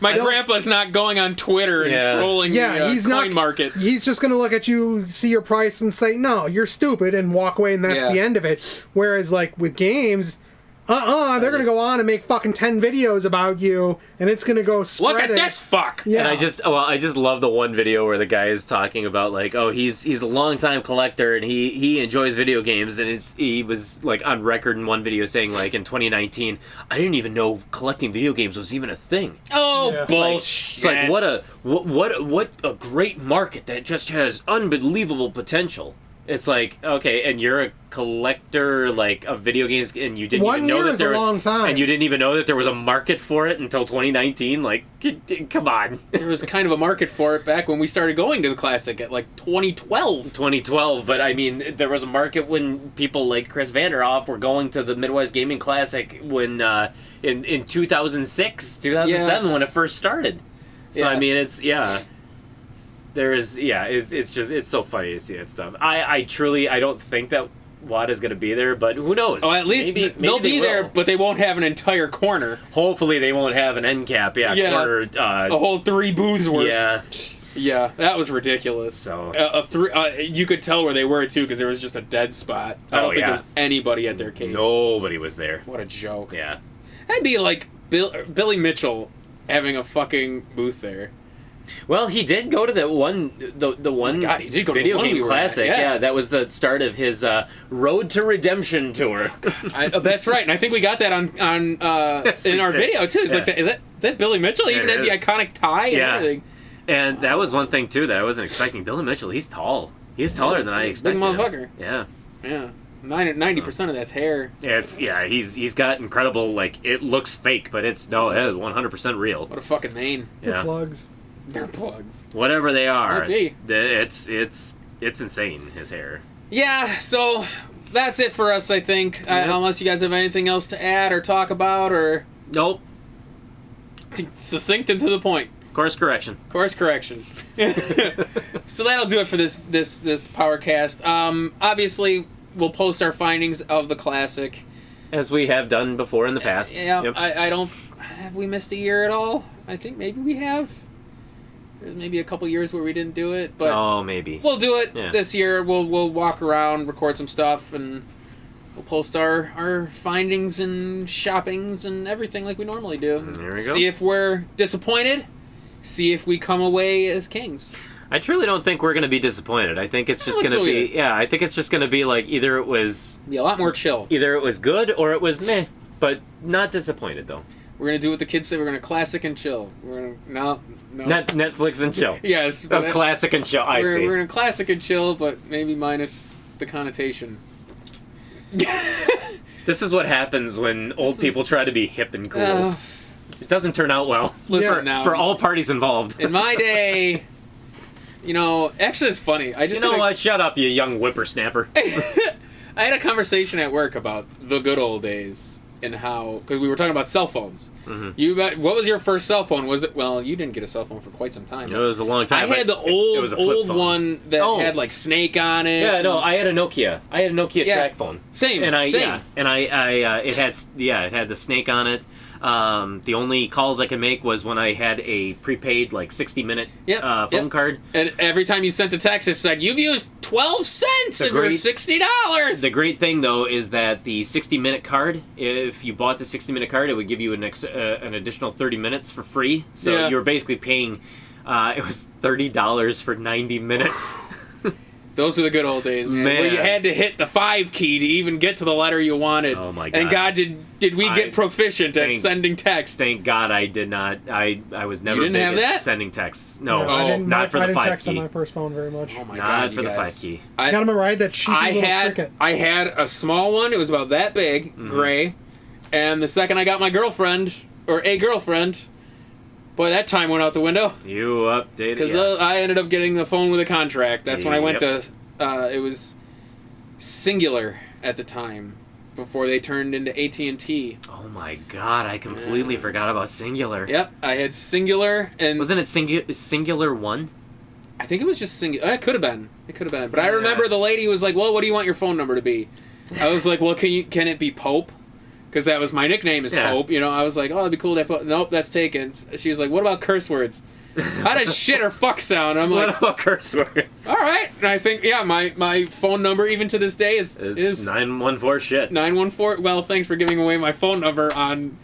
My grandpa's not going on Twitter and trolling the coin market. He's just going to look at you, see your price, and say, no, you're stupid, and walk away, and that's the end of it. Whereas, like, with games, they're going to go on and make fucking 10 videos about you, and it's going to go spread. Look at this fuck! Yeah. And I just love the one video where the guy is talking about, like, he's a longtime collector, and he enjoys video games, and he was, like, on record in one video saying, like, in 2019, I didn't even know collecting video games was even a thing. Oh, bullshit! It's like, what a great market that just has unbelievable potential. It's like, okay, and you're a collector, like, of video games, and you didn't even know that there was a long time, and you didn't even know that there was a market for it until 2019. Like, come on. There was kind of a market for it back when we started going to the Classic at like 2012. 2012, but I mean, there was a market when people like Chris Vanderhoff were going to the Midwest Gaming Classic when in 2006, 2007 when it first started. So I mean, it's it's so funny to see that stuff. I truly don't think that WADA's going to be there, but who knows? Oh, at least maybe they'll be there, but they won't have an entire corner. Hopefully they won't have an end cap, corner. A whole 3 booths worth. Yeah. Yeah, that was ridiculous. So you could tell where they were, too, because there was just a dead spot. I don't think there was anybody at their case. Nobody was there. What a joke. Yeah. That'd be like Billy Mitchell having a fucking booth there. Well, he did go to the one he did go video to the game classic. Yeah, that was the start of his Road to Redemption tour. That's right, and I think we got that on in our video too. Is that Billy Mitchell? He even had the iconic tie and everything. And that was one thing too that I wasn't expecting. Billy Mitchell, he's tall. He's taller than I expected. Big motherfucker. Yeah. Yeah. 90% of that's hair. He's got incredible, like, it looks fake, but that is 100% real. What a fucking name. For plugs. They're plugs. Whatever they are, Might be. it's insane. His hair. Yeah, so that's it for us, I think. Unless you guys have anything else to add or talk about, or Nope. succinct and to the point. Course correction. Course correction. So that'll do it for this Powercast. Obviously, we'll post our findings of the classic. As we have done before in the past. Yeah, Yep. I don't... Have we missed a year at all? I think maybe we have. There's maybe a couple years where we didn't do it, but... Oh, maybe. We'll do it Yeah. this year. We'll walk around, record some stuff, and we'll post our findings and shoppings and everything like we normally do. There we go. See if we're disappointed. See if we come away as kings. I truly don't think we're going to be disappointed. I think it's just looks going to so be... weird. Yeah, I think it's just going to be like either it was Be a lot more chill. good or it was meh, but not disappointed, though. We're gonna do what the kids say. We're gonna classic and chill. We're gonna no. Not Netflix and chill. Yes. Oh, but classic and chill. I see. We're gonna classic and chill, but maybe minus the connotation. This is what happens when old people try to be hip and cool. It doesn't turn out well. Listen now. For all parties involved. In my day, actually, it's funny. I just You know what? Shut up, you young whippersnapper. I had a conversation at work about the good old days and how, because we were talking about cell phones. Mm-hmm. What was your first cell phone? Was it? Well, you didn't get a cell phone for quite some time. It was a long time. I had the it was a flip old phone. one that had like Snake on it. Yeah, no, I had a Nokia. I had a Nokia Yeah. track phone. Same. And I same. it had the Snake on it. The only calls I could make was when I had a prepaid 60-minute phone card. And every time you sent a text, it said, "You've used 12 cents of your $60." The great thing, though, is that the 60-minute card, if you bought the 60-minute card, it would give you an additional 30 minutes for free. So you were basically paying, it was $30 for 90 minutes. Those were the good old days, man. Where you had to hit the 5 key to even get to the letter you wanted. Oh, my God. And God, did we get proficient at sending texts? Thank God I did not. I was never You didn't big have at that? sending texts. No, not for the 5 text key. on my first phone very much. Oh my Not God, for you the guys. 5 key. I got him a ride that cheapy little cricket. I had a small one. It was about that big, gray. And the second I got my girlfriend, or a girlfriend, boy, that time went out the window. You updated. Because I ended up getting the phone with a contract. That's when I went to... it was Singular at the time, before they turned into AT&T. Oh my God, I completely forgot about Singular. Yep, I had Singular, and... Wasn't it Singular 1? I think it was just Singular. It could have been. But I remember the lady was like, "Well, what do you want your phone number to be?" I was like, "Well, can it be Pope?" Because that was my nickname is Pope. I was like, "Oh, it'd be cool to have Pope." Nope, that's taken. She was like, "What about curse words?" How does shit or fuck sound? I'm like, what about curse words? All right. And I think, my phone number, even to this day, is 914 shit. 914. Well, thanks for giving away my phone number on...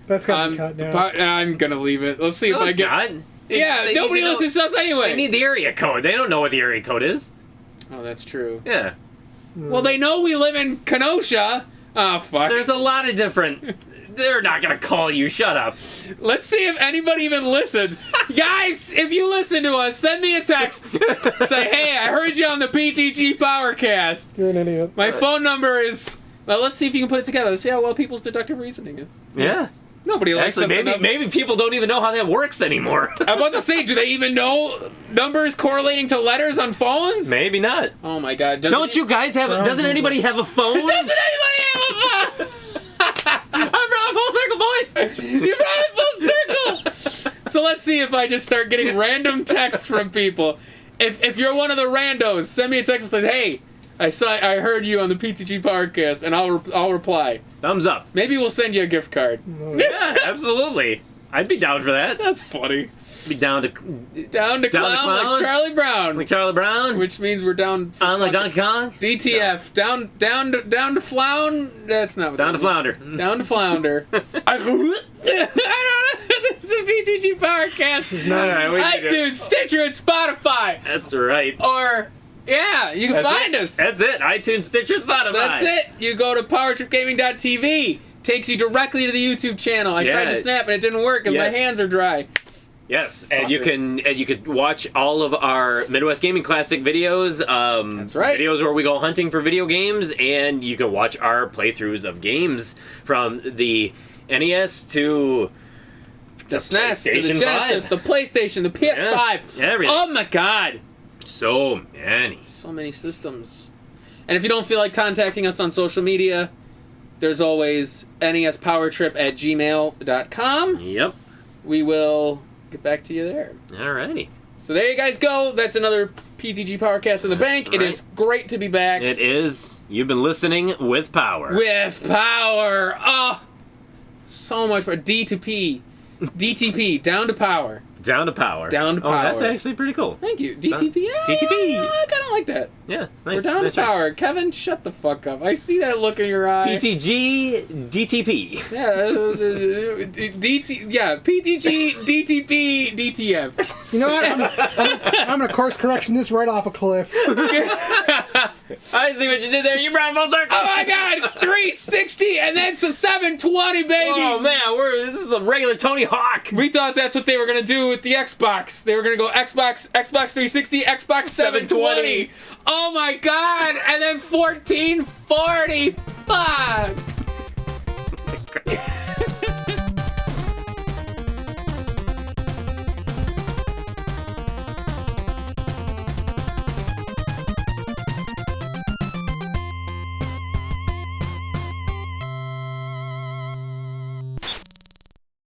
That's got to be cut now. I'm going to leave it. Let's see if I get... Not. Nobody listens to us anyway. They need the area code. They don't know what the area code is. Oh, that's true. Yeah. Well, they know we live in Kenosha. Oh, fuck. There's a lot of different... They're not going to call you. Shut up. Let's see if anybody even listens. Guys, if you listen to us, send me a text. Say, "Hey, I heard you on the PTGPowercast. You're an idiot. My phone number is..." Well, let's see if you can put it together. Let's see how well people's deductive reasoning is. Yeah. Nobody likes Actually, us enough. maybe people don't even know how that works anymore. I'm about to say, do they even know numbers correlating to letters on phones? Maybe not. Oh my God! Don't you guys have? Doesn't anybody have a phone? Doesn't anybody have a phone? I brought full circle, boys. You brought it full circle. So let's see if I just start getting random texts from people. If you're one of the randos, send me a text that says, "Hey, I heard you on the PTGPowercast," and I'll reply. Thumbs up. Maybe we'll send you a gift card. Yeah, absolutely. I'd be down for that. That's funny. Be down to Down to clown like Charlie Brown. Like Charlie Brown. Which means we're down for like Donkey Kong. DTF. No. Down to flound. That's not what Down to flounder. Down to flounder. I don't know. This is a PTG Powercast. iTunes, Stitcher, and Spotify. That's right. Or yeah, you can find us. That's it. iTunes, Stitcher, Spotify. That's it. You go to powertripgaming.tv. Takes you directly to the YouTube channel. I tried to snap and it didn't work because my hands are dry. Yes, and you can watch all of our Midwest Gaming Classic videos. That's right. Videos where we go hunting for video games, and you can watch our playthroughs of games from the NES to The SNES, to the PlayStation Genesis, 5. the PlayStation, the PS5. Yeah, everything. Oh my god. So many. So many systems. And if you don't feel like contacting us on social media, there's always nespowertrip@gmail.com. Yep. We will get back to you there. Alrighty. So there you guys go. That's another PTG Powercast in the bank. right. It is great to be back. It is. You've been listening with power. With power. Oh, so much power. D to P. DTP. Down to power. Down to power. Down to power. Oh, that's actually pretty cool. Thank you. DTP. Yeah, DTP. yeah, I kind of like that. Yeah, nice. We're down nice to one. power. Kevin, shut the fuck up. I see that look in your eye. PTG DTP. Yeah, DT. Yeah, PTG DTP DTF. You know what? I'm gonna course correction this right off a cliff. I see what you did there. You brought it full circle. Oh my god, 360 and then it's a 720, baby. Oh man, this is a regular Tony Hawk. We thought that's what they were gonna do with the Xbox. They were gonna go Xbox 360, Xbox 720. Oh my god, and then 1440. Fuck.